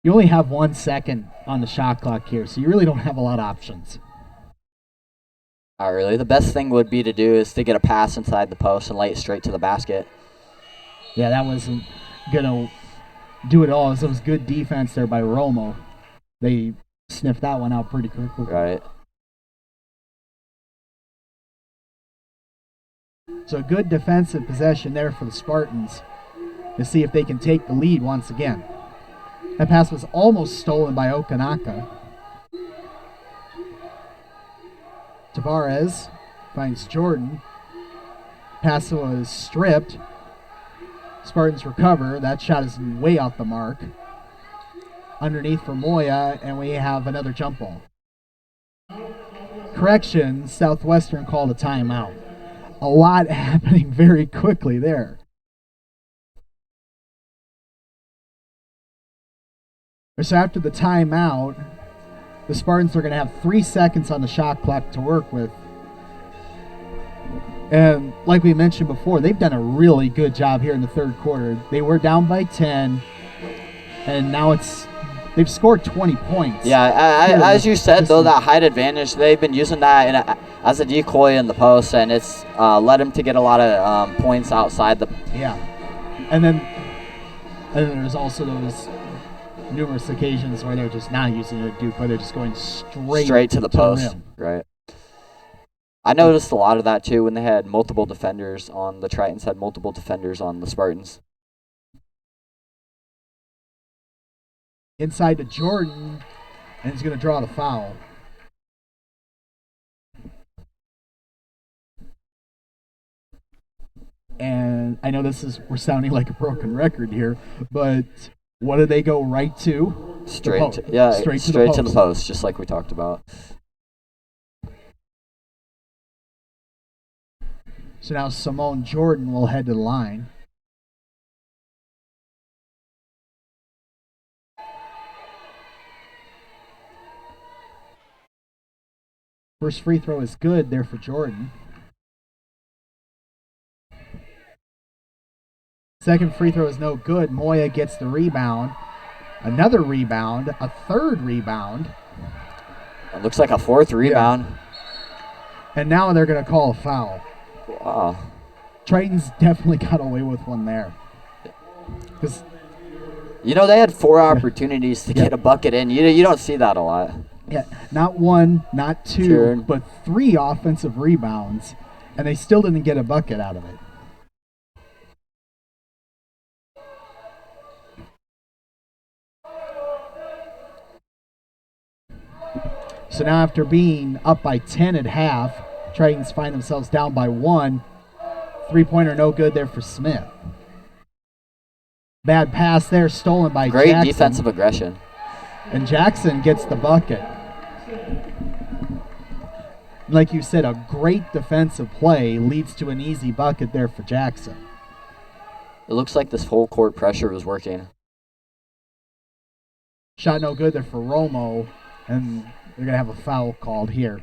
You only have 1 second on the shot clock here, so you really don't have a lot of options. Not really. The best thing would be to do is to get a pass inside the post and lay it straight to the basket. Yeah, that wasn't going to do it all. It was good defense there by Romo. They sniffed that one out pretty quickly. Right. So a good defensive possession there for the Spartans to see if they can take the lead once again. That pass was almost stolen by Okanaka. Tavares finds Jordan. Pass was stripped. Spartans recover. That shot is way off the mark. Underneath for Moya, and we have another jump ball. Correction, Southwestern called a timeout. A lot happening very quickly there. So after the timeout, the Spartans are going to have 3 seconds on the shot clock to work with. And like we mentioned before, they've done a really good job here in the third quarter. They were down by 10, and now they've scored 20 points. Yeah, as you said, though, that height advantage, they've been using that as a decoy in the post, and it's led them to get a lot of points outside the... Yeah. And then there's also numerous occasions where they're just not using it at Duke, where they're just going straight to the post. rim. Right. I noticed a lot of that too when they had multiple defenders on the Tritons, had multiple defenders on the Spartans. Inside to Jordan, and he's going to draw the foul. And I know we're sounding like a broken record here, but what do they go right to? Straight to the post, just like we talked about. So now Simone Jordan will head to the line. First free throw is good there for Jordan. Second free throw is no good. Moya gets the rebound. Another rebound. A third rebound. It looks like a fourth rebound. Yeah. And now they're going to call a foul. Wow. Tritons definitely got away with one there. They had 4 opportunities to get a bucket in. You don't see that a lot. Yeah, not 1, not 2, but 3 offensive rebounds, and they still didn't get a bucket out of it. So now after being up by 10 at half, Tritons find themselves down by 1. 3-pointer no good there for Smith. Bad pass there, stolen by Jackson. Great defensive aggression. And Jackson gets the bucket. Like you said, a great defensive play leads to an easy bucket there for Jackson. It looks like this whole court pressure was working. Shot no good there for Romo, and they're going to have a foul called here.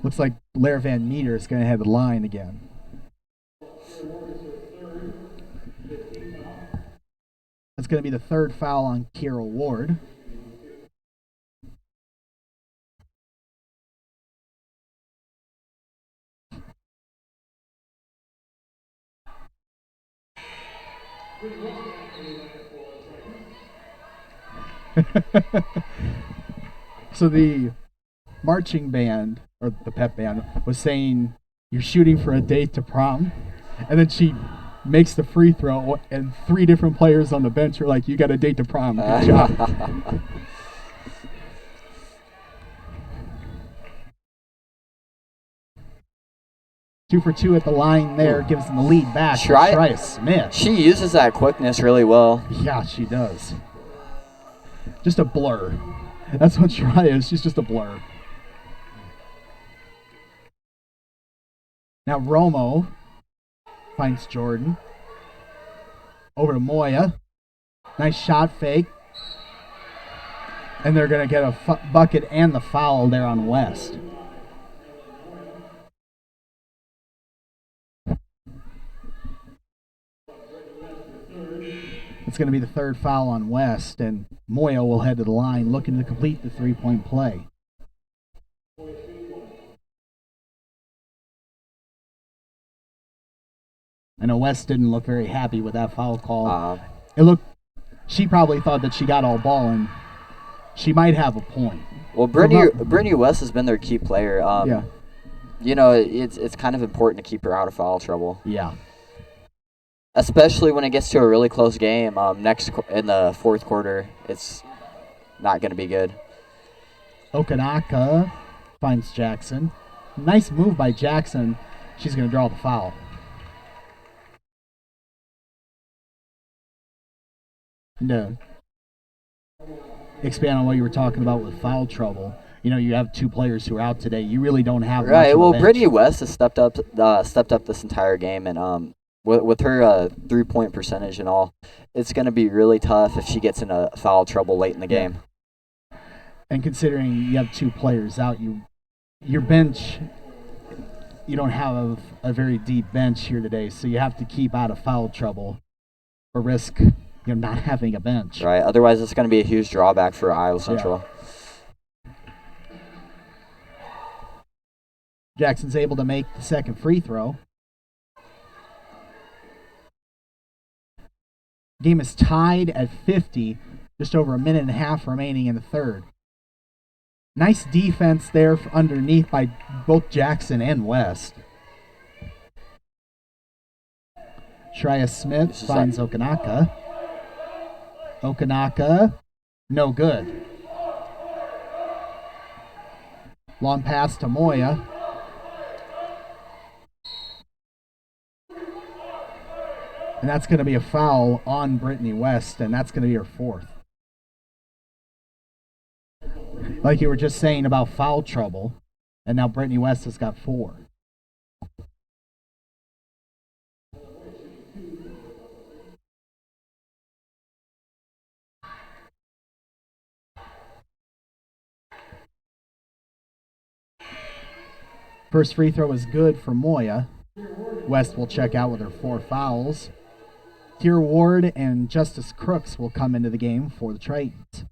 Looks like Lair Van Meter is going to head the line again. That's going to be the third foul on Kira Ward. So the marching band, or the pep band, was saying, you're shooting for a date to prom. And then she makes the free throw, and 3 different players on the bench are like, you got a date to prom. Good job. Two for 2 at the line there, gives them the lead back. Shreya Smith. She uses that quickness really well. Yeah, she does. Just a blur. That's what Shreya is. She's just a blur. Now Romo finds Jordan. Over to Moya. Nice shot fake. And they're going to get a bucket and the foul there on West. It's going to be the third foul on West, and Moya will head to the line looking to complete the 3-point play. I know West didn't look very happy with that foul call. She probably thought that she got all ball, and she might have a point. Well, Brittany West has been their key player. Yeah. It's kind of important to keep her out of foul trouble. Yeah. Especially when it gets to a really close game in the fourth quarter. It's not going to be good. Okanaka finds Jackson. Nice move by Jackson. She's going to draw the foul. And to expand on what you were talking about with foul trouble, you have 2 players who are out today. You really don't have right. Well, Brittany West has stepped up this entire game, and with her 3-point percentage and all, it's going to be really tough if she gets in a foul trouble late in the game. And considering you have 2 players out, your bench, you don't have a very deep bench here today, so you have to keep out of foul trouble or risk not having a bench. Right. Otherwise, it's going to be a huge drawback for Iowa Central. Yeah. Jackson's able to make the second free throw. Game is tied at 50. Just over a minute and a half remaining in the third. Nice defense there underneath by both Jackson and West. Shreya Smith finds Okanaka. Okanaka, no good. Long pass to Moya. And that's going to be a foul on Brittany West, and that's going to be her fourth. Like you were just saying about foul trouble, and now Brittany West has got 4. First free throw is good for Moya. West will check out with her 4 fouls. Tier Ward and Justice Crooks will come into the game for the Tritons.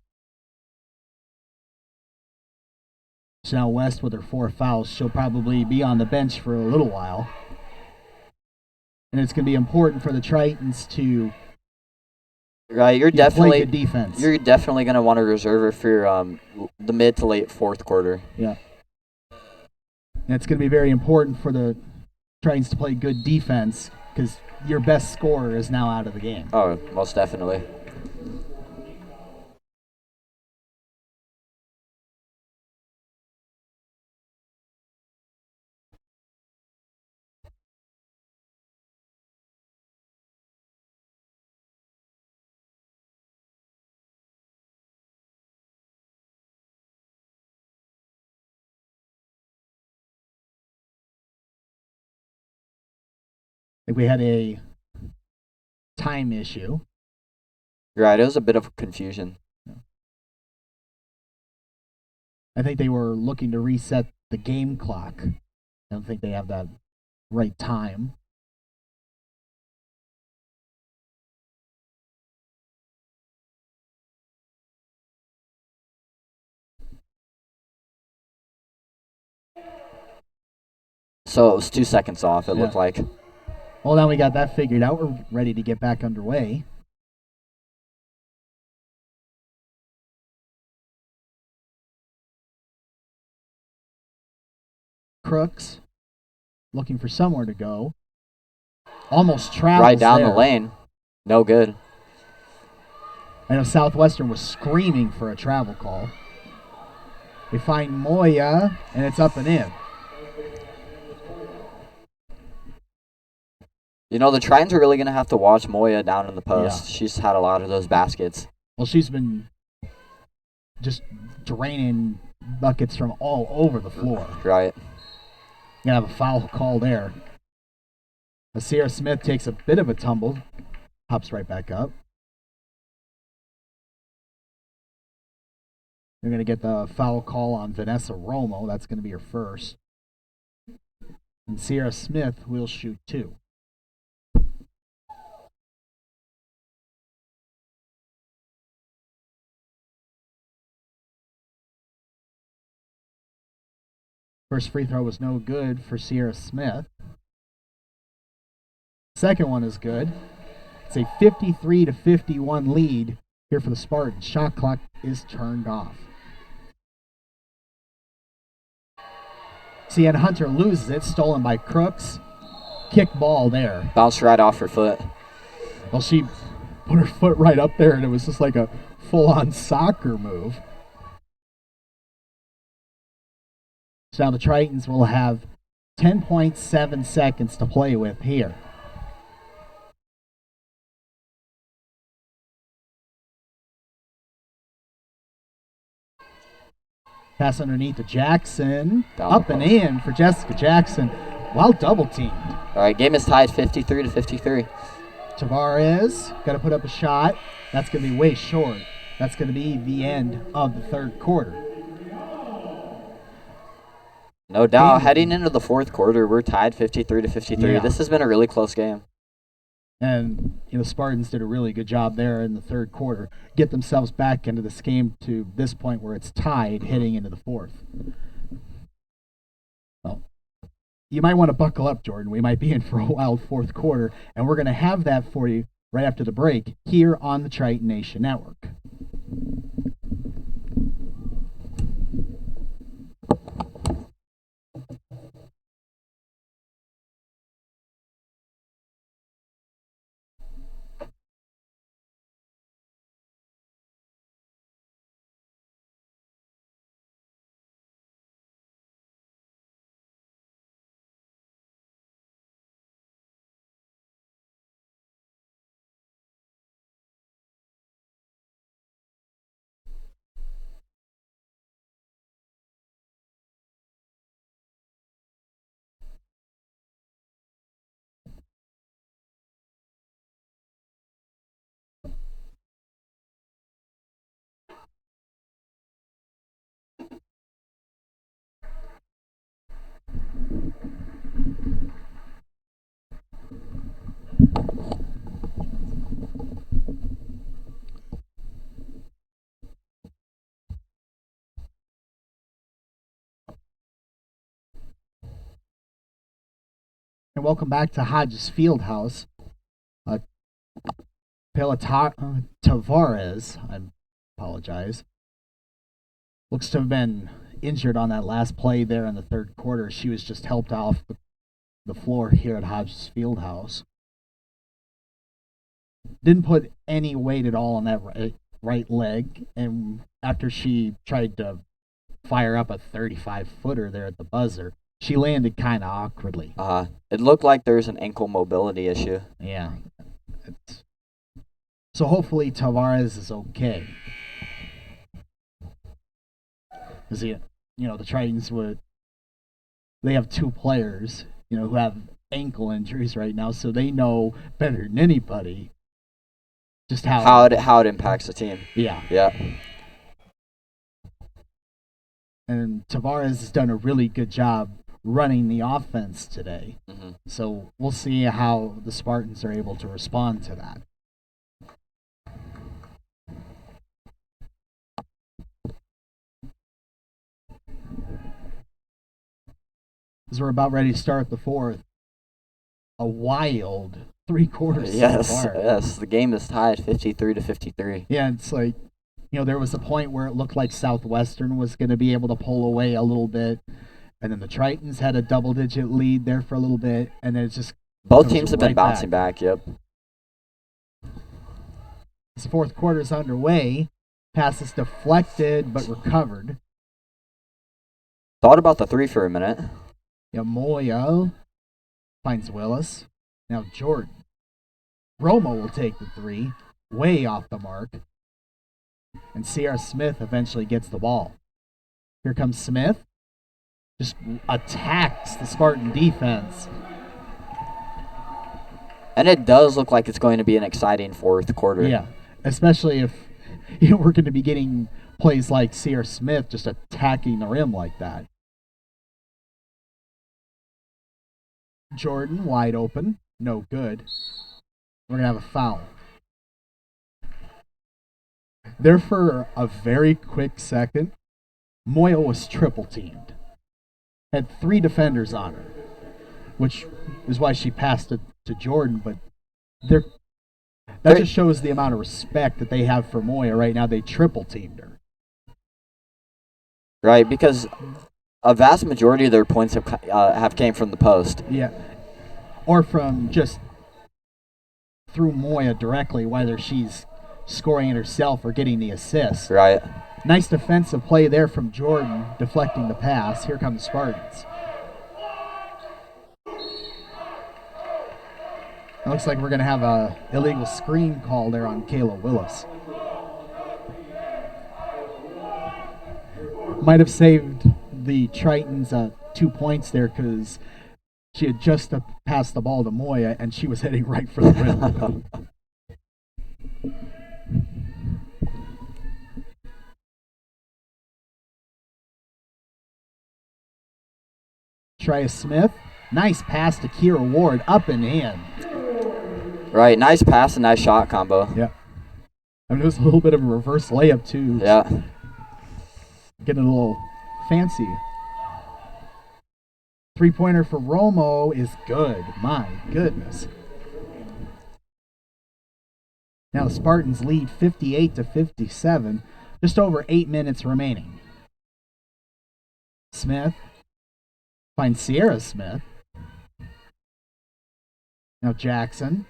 So now West with her 4 fouls, she'll probably be on the bench for a little while. And it's going to be important for the Tritons to play good defense. You're definitely going to want to reserve her for the mid to late fourth quarter. Yeah. And it's going to be very important for the Tritons to play good defense because your best scorer is now out of the game. Oh, most definitely. I think we had a time issue. Right, it was a bit of confusion. I think they were looking to reset the game clock. I don't think they have that right time. So it was 2 seconds off, it looked like. Well, now we got that figured out. We're ready to get back underway. Crooks looking for somewhere to go. Almost travels right down there. the lane. No good. I know Southwestern was screaming for a travel call. They find Moya, and it's up and in. You know, the Tritons are really going to have to watch Moya down in the post. Yeah. She's had a lot of those baskets. Well, she's been just draining buckets from all over the floor. Right. You're going to have a foul call there. Sierra Smith takes a bit of a tumble, hops right back up. They're going to get the foul call on Vanessa Romo. That's going to be her first. And Sierra Smith will shoot 2. First free throw was no good for Sierra Smith. Second one is good. It's a 53-51 lead here for the Spartans. Shot clock is turned off. Sienna Hunter loses it, stolen by Crooks. Kick ball there. Bounced right off her foot. Well, she put her foot right up there, and it was just like a full-on soccer move. So now the Tritons will have 10.7 seconds to play with here. Pass underneath to Jackson. Up and in for Jessica Jackson. Well double teamed. All right, game is tied 53-53. Tavares got to put up a shot. That's going to be way short. That's going to be the end of the third quarter. No doubt. Heading into the fourth quarter, we're tied 53-53. Yeah. This has been a really close game. And Spartans did a really good job there in the third quarter. Get themselves back into this game to this point where it's tied heading into the fourth. Well, you might want to buckle up, Jordan. We might be in for a wild fourth quarter, and we're going to have that for you right after the break here on the Triton Nation Network. And welcome back to Hodges Fieldhouse. Tavares, I apologize, looks to have been injured on that last play there in the third quarter. She was just helped off the floor here at Hodges Fieldhouse. Didn't put any weight at all on that right leg, and after she tried to fire up a 35-footer there at the buzzer, she landed kind of awkwardly. It looked like there was an ankle mobility issue. Yeah. So hopefully Tavares is okay. Because the Tritons they have two players, who have ankle injuries right now, so they know better than anybody just how it impacts the team. Yeah. Yeah. And Tavares has done a really good job running the offense today. Mm-hmm. So we'll see how the Spartans are able to respond to that. As we're about ready to start the fourth, a wild 3 quarters. Yes. The game is tied 53-53. Yeah, it's like, there was a point where it looked like Southwestern was going to be able to pull away a little bit, and then the Tritons had a double-digit lead there for a little bit, and then it's just both teams have been bouncing back. Yep. As the fourth quarter is underway, pass is deflected but recovered. Thought about the three for a minute. Yeah, Moya finds Willis. Now Jordan. Romo will take the three, way off the mark. And Sierra Smith eventually gets the ball. Here comes Smith. Just attacks the Spartan defense. And it does look like it's going to be an exciting fourth quarter. Yeah, especially if we're going to be getting plays like Sierra Smith just attacking the rim like that. Jordan wide open, no good. We're going to have a foul. There for a very quick second, Moya was triple teamed. Had 3 defenders on her, which is why she passed it to Jordan, but that just shows the amount of respect that they have for Moya right now. They triple teamed her. Right, because a vast majority of their points have came from the post. Yeah, or from just through Moya directly, whether she's scoring it herself or getting the assist. Right. Nice defensive play there from Jordan, deflecting the pass. Here come the Spartans. It looks like we're going to have a illegal screen call there on Kayla Willis. Might have saved the Tritons 2 points there because she had just passed the ball to Moya and she was heading right for the rim. Tria Smith, nice pass to Kira Ward, up and in. Right, nice pass and nice shot combo. Yeah. I mean, it was a little bit of a reverse layup, too. Yeah. Getting a little fancy. 3-pointer for Romo is good. My goodness. Now the Spartans lead 58-57, just over 8 minutes remaining. Smith finds Sierra Smith. Now Jackson.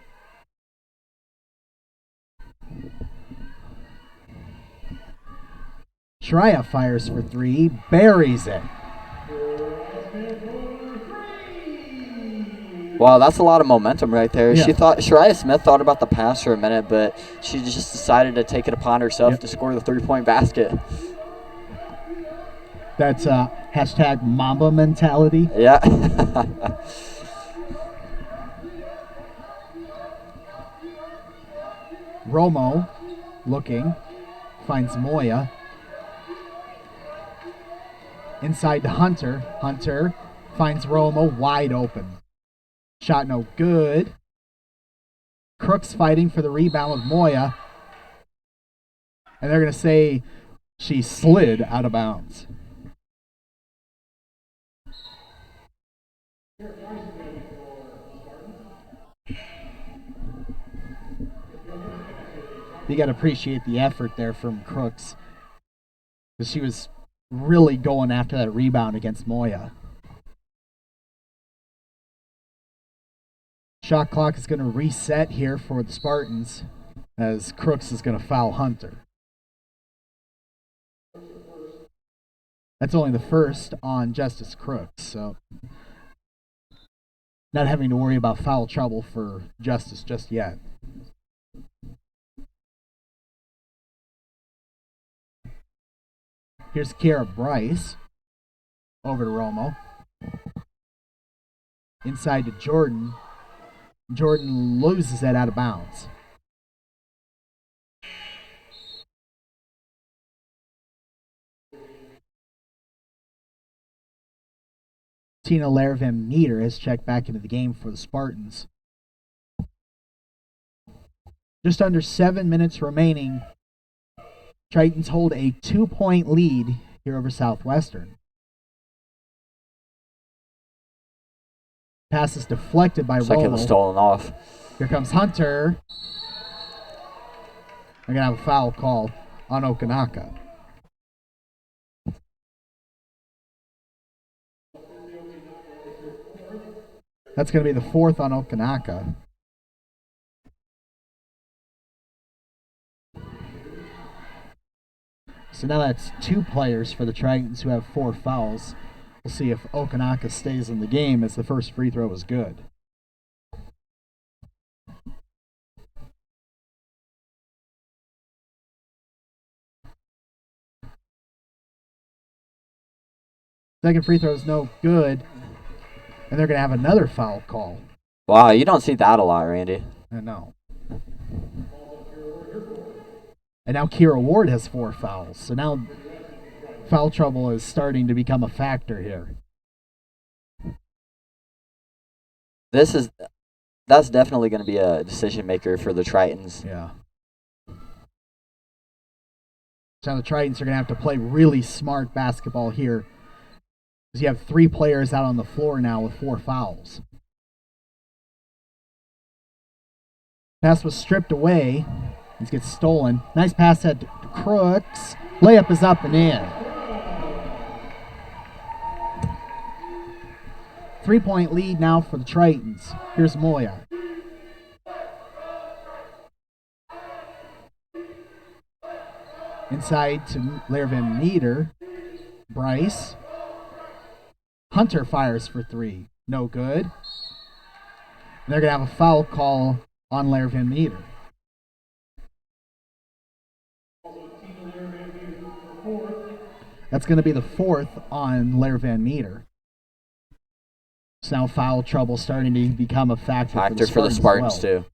Shreya fires for three, buries it. Wow, that's a lot of momentum right there. Yeah. Shreya Smith thought about the pass for a minute, but she just decided to take it upon herself to score the 3-point basket. That's hashtag Mamba mentality. Yeah. Romo looking, finds Moya. Inside to Hunter. Hunter finds Romo wide open. Shot no good. Crooks fighting for the rebound with Moya. And they're going to say she slid out of bounds. You got to appreciate the effort there from Crooks, because she was really going after that rebound against Moya. Shot clock is going to reset here for the Spartans, as Crooks is going to foul Hunter. That's only the first on Justice Crooks, so not having to worry about foul trouble for Justice just yet. Here's Kiera Bryce. Over to Romo. Inside to Jordan. Jordan loses it out of bounds. Tina Lervan Meter has checked back into the game for the Spartans. Just under 7 minutes remaining. Tritons hold a 2-point lead here over Southwestern. Pass is deflected by Romo. Looks like it was stolen off. Here comes Hunter. They're going to have a foul call on Okanaka. That's going to be the fourth on Okanaka. So now that's 2 players for the Tritons who have 4 fouls. We'll see if Okanaka stays in the game, as the first free throw was good. Second free throw is no good, and they're going to have another foul call. Wow, you don't see that a lot, Randy. I know. And now Kira Ward has 4 fouls, so now foul trouble is starting to become a factor here. That's definitely going to be a decision maker for the Tritons. Yeah. So the Tritons are going to have to play really smart basketball here, because you have 3 players out on the floor now with 4 fouls. Pass was stripped away. It gets stolen. Nice pass head to Crooks. Layup is up and in. 3-point lead now for the Tritons. Here's Moya. Inside to Lervan Meter. Bryce. Hunter fires for 3. No good. And they're going to have a foul call on Lervan Meter. That's going to be the 4th on Lervan Meter. So now foul trouble starting to become a factor For the Spartans too.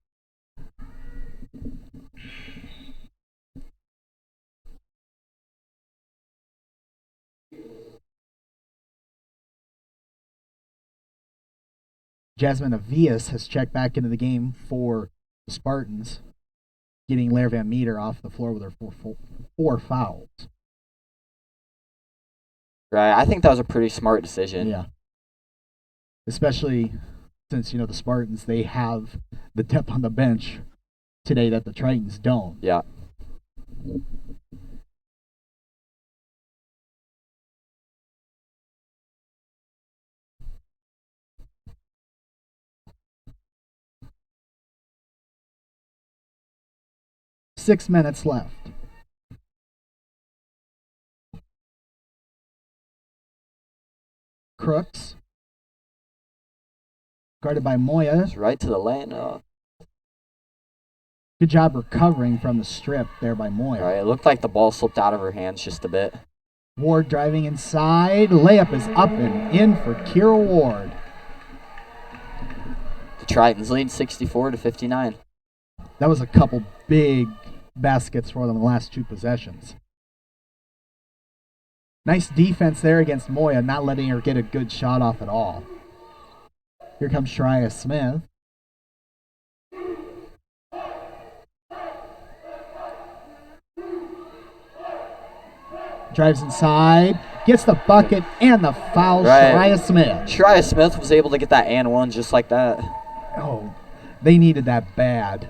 Jasmine Avias has checked back into the game for the Spartans, getting Lervan Meter off the floor with her 4 fouls. Right, I think that was a pretty smart decision. Yeah. Especially since, the Spartans, they have the depth on the bench today that the Tritons don't. Yeah. Six minutes left. Crooks. Guarded by Moya. It's right to the lane. Good job recovering from the strip there by Moya. Right, it looked like the ball slipped out of her hands just a bit. Ward driving inside. Layup is up and in for Kira Ward. The Tritons lead 64-59. That was a couple big baskets for them in the last two possessions. Nice defense there against Moya, not letting her get a good shot off at all. Here comes Shreya Smith. Drives inside, gets the bucket and the foul. Right. Shreya Smith. Shreya Smith was able to get that and one just like that. Oh, they needed that bad.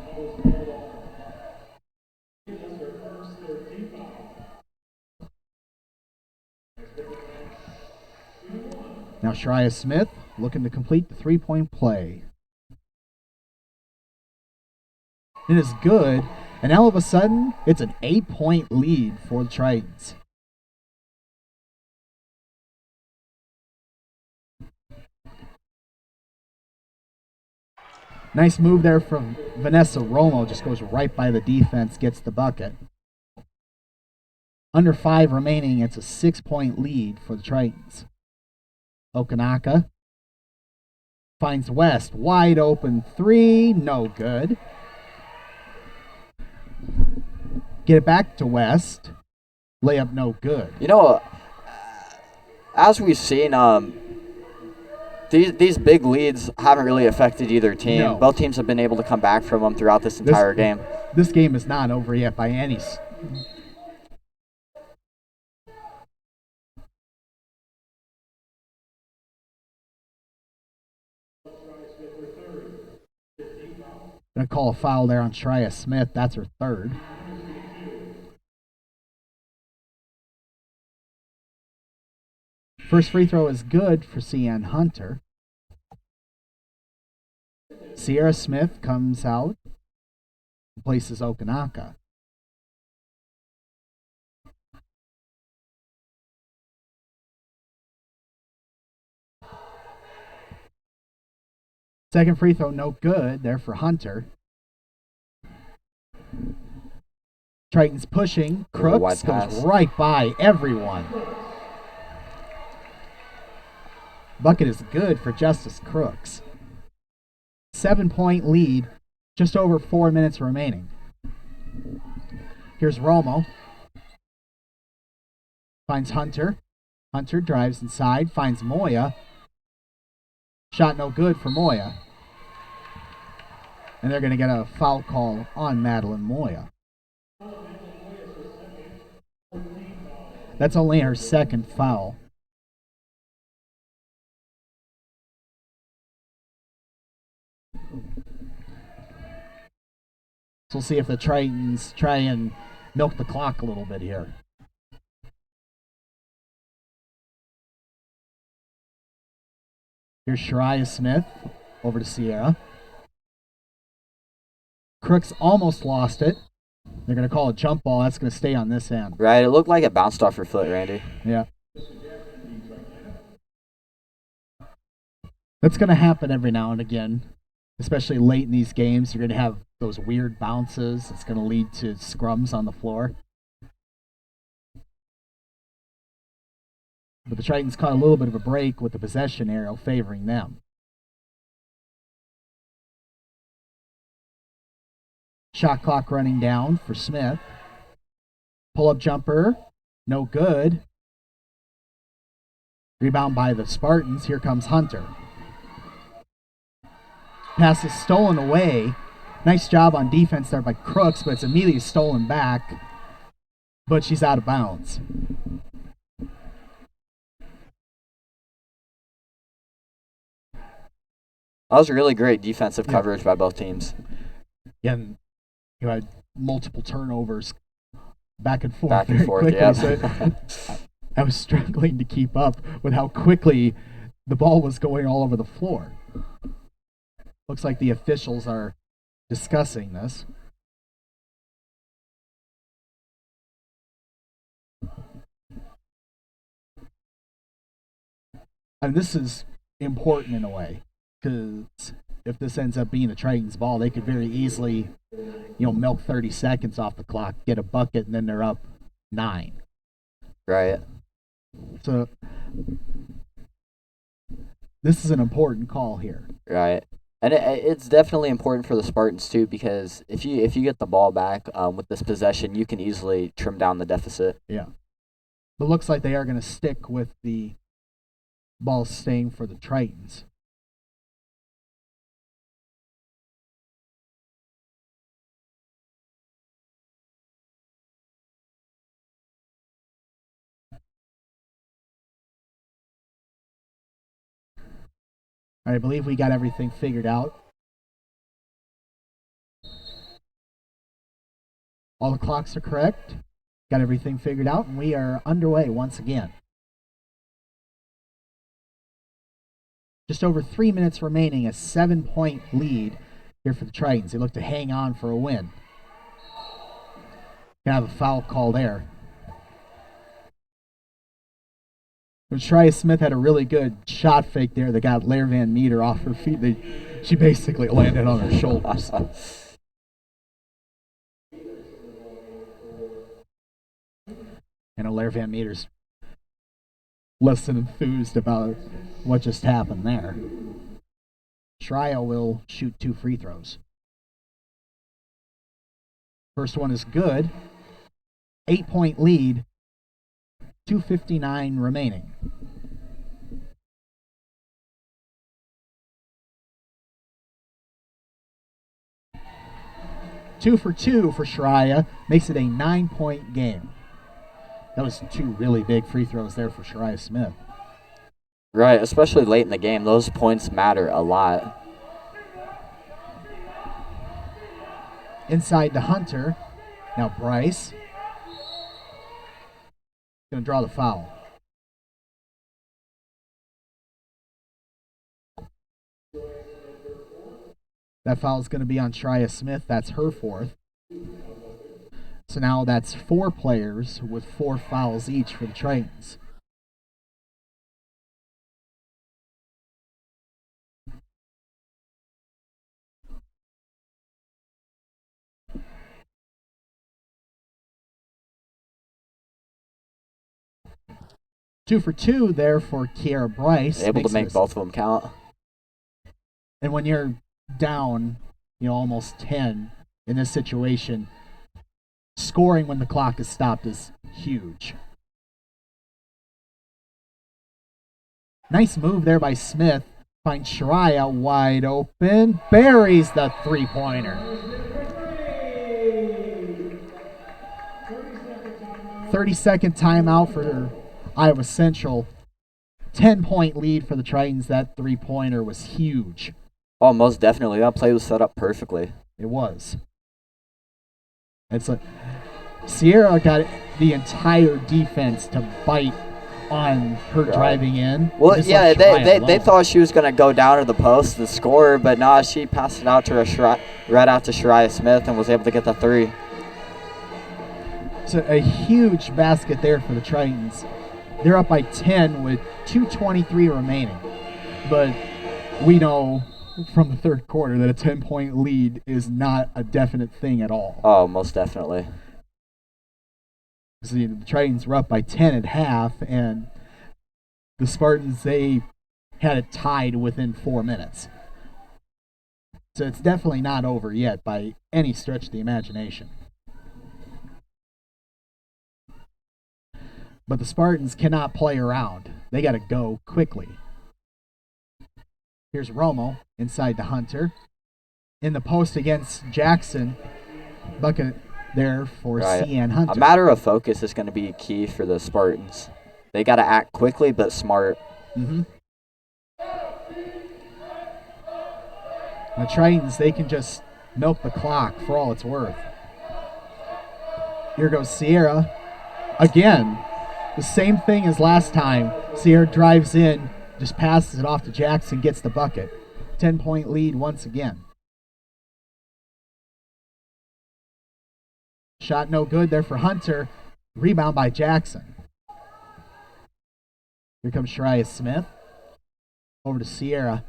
Now Shreya Smith looking to complete the three-point play. It is good, and all of a sudden, it's an 8-point lead for the Tritons. Nice move there from Vanessa Romo. Just goes right by the defense, gets the bucket. Under 5 remaining, it's a 6-point lead for the Tritons. Okanaka finds West. Wide open three. No good. Get it back to West. Layup no good. You know, as we've seen, these big leads haven't really affected either team. No. Both teams have been able to come back from them throughout this entire game. This game is not over yet by any. Going to call a foul there on Shreya Smith. That's her third. First free throw is good for Cian Hunter. Sierra Smith comes out, replaces Okanaka. Second free throw, no good there for Hunter. Tritons pushing. Crooks goes right by everyone. Bucket is good for Justice Crooks. 7-point lead, just over 4 minutes remaining. Here's Romo. Finds Hunter. Hunter drives inside, finds Moya. Shot no good for Moya. And they're going to get a foul call on Madeline Moya. That's only her second foul. So we'll see if the Tritons try and milk the clock a little bit here. Here's Shreya Smith over to Sierra. Crooks almost lost it. They're going to call a jump ball. That's going to stay on this end. Right, it looked like it bounced off her foot, Randy. Yeah. That's going to happen every now and again, especially late in these games. You're going to have those weird bounces. It's going to lead to scrums on the floor. But the Tritons caught a little bit of a break with the possession arrow favoring them. Shot clock running down for Smith. Pull-up jumper, no good. Rebound by the Spartans. Here comes Hunter. Pass is stolen away. Nice job on defense there by Crooks, but it's immediately stolen back. But she's out of bounds. That was really great defensive coverage by both teams. And You had multiple turnovers back and forth Back and very forth, quickly. yeah. So I was struggling to keep up with how quickly the ball was going all over the floor. Looks like the officials are discussing this. And this is important in a way, because if this ends up being the Tritons ball, they could very easily, milk 30 seconds off the clock, get a bucket, and then they're up 9. Right. So this is an important call here. Right. And it's definitely important for the Spartans too, because if you get the ball back with this possession, you can easily trim down the deficit. Yeah. But it looks like they are going to stick with the ball staying for the Tritons. I believe we got everything figured out. All the clocks are correct. Got everything figured out, and we are underway once again. Just over 3 minutes remaining, a 7-point lead here for the Tritons. They look to hang on for a win. Gonna have a foul call there. But Shreya Smith had a really good shot fake there that got Lair Van Meter off her feet. She basically landed on her shoulders. And Lair Van Meter's less than enthused about what just happened there. Shreya will shoot 2 free throws. First one is good. 8-point lead. 2:59 remaining. Two for Shreya. Makes it a 9-point game. That was 2 really big free throws there for Shreya Smith. Right, especially late in the game. Those points matter a lot. Inside to Hunter. Now Bryce. Going to draw the foul. That foul is going to be on Shreya Smith. That's her 4th. So now that's 4 players with 4 fouls each for the Tritons. Two for 2 there for Kiera Bryce. Able to make both of them count. And when you're down, almost 10 in this situation, scoring when the clock is stopped is huge. Nice move there by Smith. Finds Shreya wide open. Buries the 3-pointer. 30-second timeout for Iowa Central. 10-point lead for the Tritons. That 3-pointer was huge. Oh, most definitely. That play was set up perfectly. It was. It's like Sierra got the entire defense to bite on her driving in. Well, yeah, they thought she was going to go down to the post and score, but no, she passed it out to right out to Shreya Smith and was able to get the 3. So a huge basket there for the Tritons. They're up by 10 with 2:23 remaining. But we know from the third quarter that a 10-point lead is not a definite thing at all. Oh, most definitely. So the Tritons were up by 10 at half, and the Spartans, they had it tied within 4 minutes. So it's definitely not over yet by any stretch of the imagination. But the Spartans cannot play around. They got to go quickly. Here's Romo inside to Hunter. In the post against Jackson. Bucket there for Cian Hunter. A matter of focus is going to be key for the Spartans. They got to act quickly but smart. Mm-hmm. The Tritons, they can just milk the clock for all it's worth. Here goes Sierra. Again, the same thing as last time. Sierra drives in, just passes it off to Jackson, gets the bucket. 10-point lead once again. Shot no good there for Hunter. Rebound by Jackson. Here comes Shariah Smith. Over to Sierra.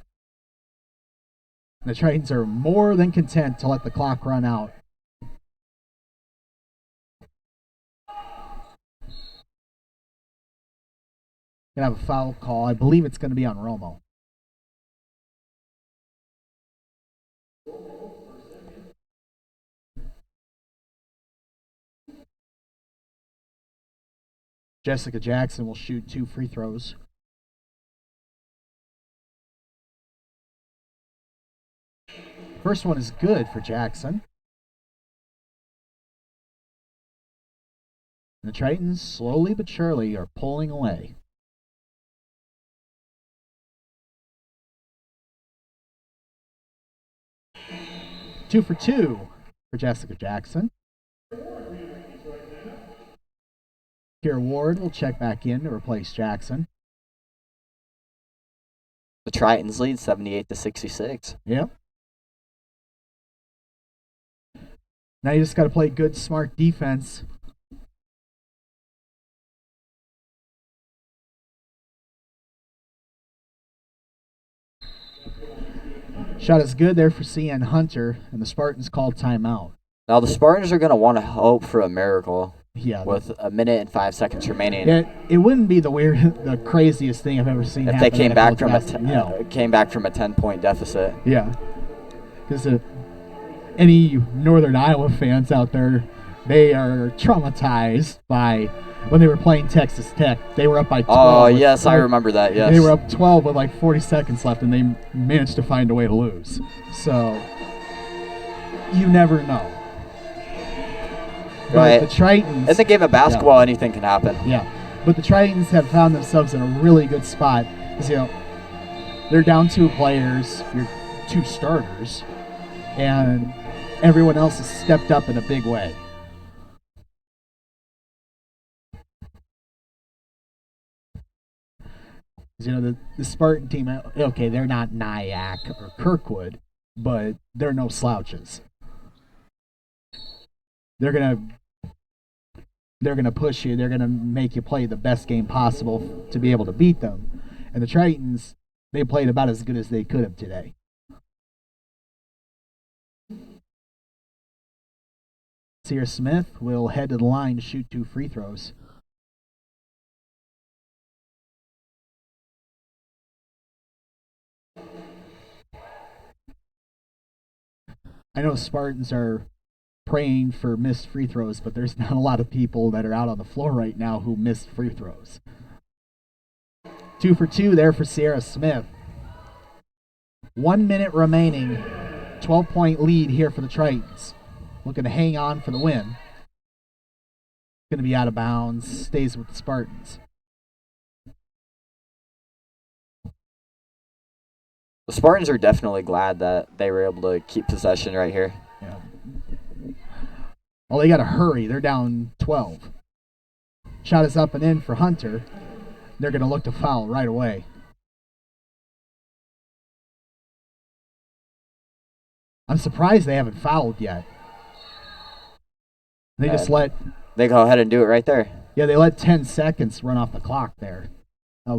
The Tritons are more than content to let the clock run out. Gonna have a foul call. I believe it's going to be on Romo. Jessica Jackson will shoot 2 free throws. First one is good for Jackson. The Tritons, slowly but surely, are pulling away. Two for two for Jessica Jackson. Kira Ward will check back in to replace Jackson. The Tritons lead 78-66. Yep. Now you just got to play good, smart defense. Shot is good there for CN Hunter, and the Spartans called timeout. Now the Spartans are going to want to hope for a miracle. Yeah. With a minute and 5 seconds remaining. It wouldn't be the craziest thing I've ever seen if happen. They came back from came back from a 10-point deficit. Yeah. Because any Northern Iowa fans out there, they are traumatized by when they were playing Texas Tech. They were up by 12. Oh, yes, I remember that, yes. They were up 12 with like 40 seconds left, and they managed to find a way to lose. So, you never know. Right. But the Tritons... In the game of basketball, anything can happen. Yeah. But the Tritons have found themselves in a really good spot. Because, they're down 2 players, your 2 starters, and everyone else has stepped up in a big way. The Spartan team, okay, they're not Nyack or Kirkwood, but they're no slouches. They're gonna push you. They're gonna make you play the best game possible to be able to beat them. And the Tritons, they played about as good as they could have today. Sierra Smith will head to the line to shoot 2 free throws. I know Spartans are praying for missed free throws, but there's not a lot of people that are out on the floor right now who missed free throws. 2 for 2 there for Sierra Smith. 1 minute remaining. 12-point lead here for the Tritons. Looking to hang on for the win. Going to be out of bounds. Stays with the Spartans. The Spartans are definitely glad that they were able to keep possession right here. Yeah. Well, they got to hurry. They're down 12. Shot is up and in for Hunter. They're going to look to foul right away. I'm surprised they haven't fouled yet. They just let... They go ahead and do it right there. Yeah, they let 10 seconds run off the clock there. I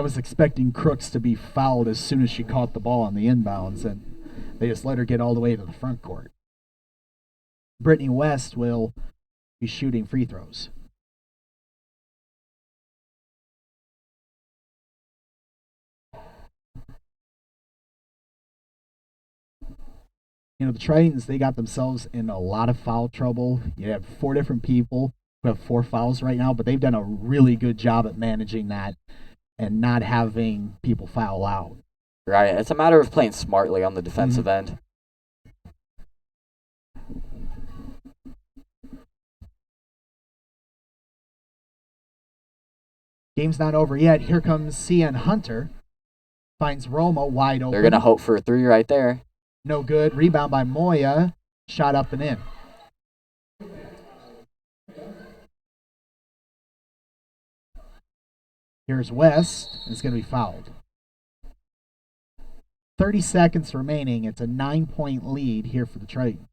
was expecting Crooks to be fouled as soon as she caught the ball on the inbounds, and they just let her get all the way to the front court. Brittany West will be shooting free throws. The Tritons, they got themselves in a lot of foul trouble. You have 4 different people who have 4 fouls right now, but they've done a really good job at managing that and not having people foul out. Right. It's a matter of playing smartly on the defensive end. Game's not over yet. Here comes CN Hunter. Finds Roma wide open. They're going to hope for a 3 right there. No good. Rebound by Moya. Shot up and in. Here's West. It's going to be fouled. 30 seconds remaining. It's a 9-point lead here for the Tritons.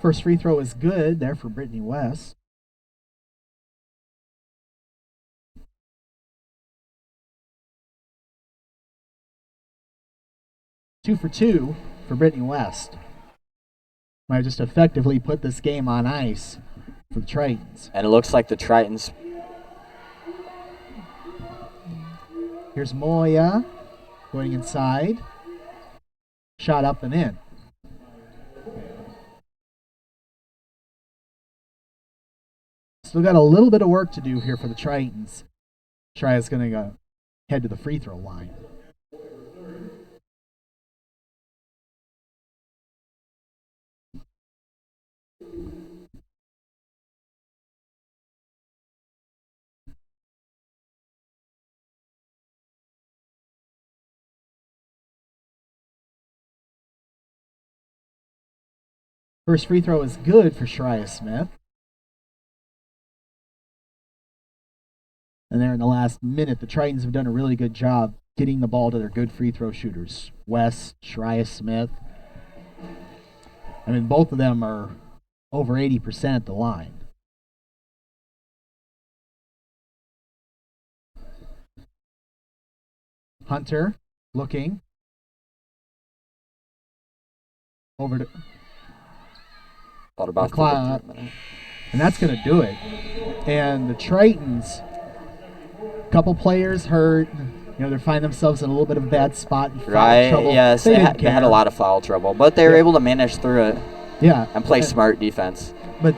First free throw is good there for Brittany West. Two for two for Brittany West. Might just effectively put this game on ice for the Tritons. And it looks like the Tritons. Here's Moya going inside. Shot up and in. Still got a little bit of work to do here for the Tritons. Tria's going to go head to the free throw line. First free throw is good for Shreya Smith. And there in the last minute, the Tritons have done a really good job getting the ball to their good free throw shooters. West, Shreya Smith. I mean, both of them are over 80% at the line. Hunter looking. Over to... Thought about the and that's going to do it. And the Tritons, a couple players hurt. You know, they're finding themselves in a little bit of a bad spot and foul trouble. Yes, they had a lot of foul trouble, but they were able to manage through it. Yeah, and play smart defense. But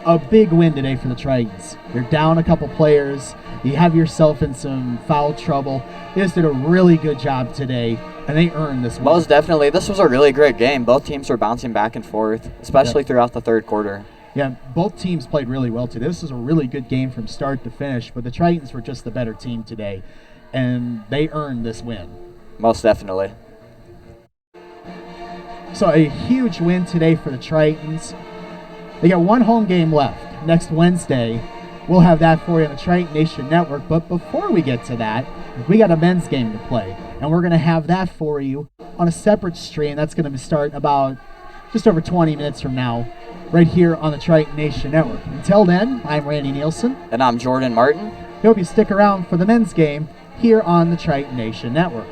a big win today for the Tritons. They're down a couple players. You have yourself in some foul trouble. They just did a really good job today, and they earned this win. Most definitely. This was a really great game. Both teams were bouncing back and forth, especially throughout the third quarter. Yeah, both teams played really well today. This was a really good game from start to finish, but the Tritons were just the better team today, and they earned this win. Most definitely. So a huge win today for the Tritons. They got one home game left. Next Wednesday, we'll have that for you on the Triton Nation Network. But before we get to that, we got a men's game to play. And we're going to have that for you on a separate stream. That's going to start about just over 20 minutes from now, right here on the Triton Nation Network. Until then, I'm Randy Nielsen. And I'm Jordan Martin. Hope you stick around for the men's game here on the Triton Nation Network.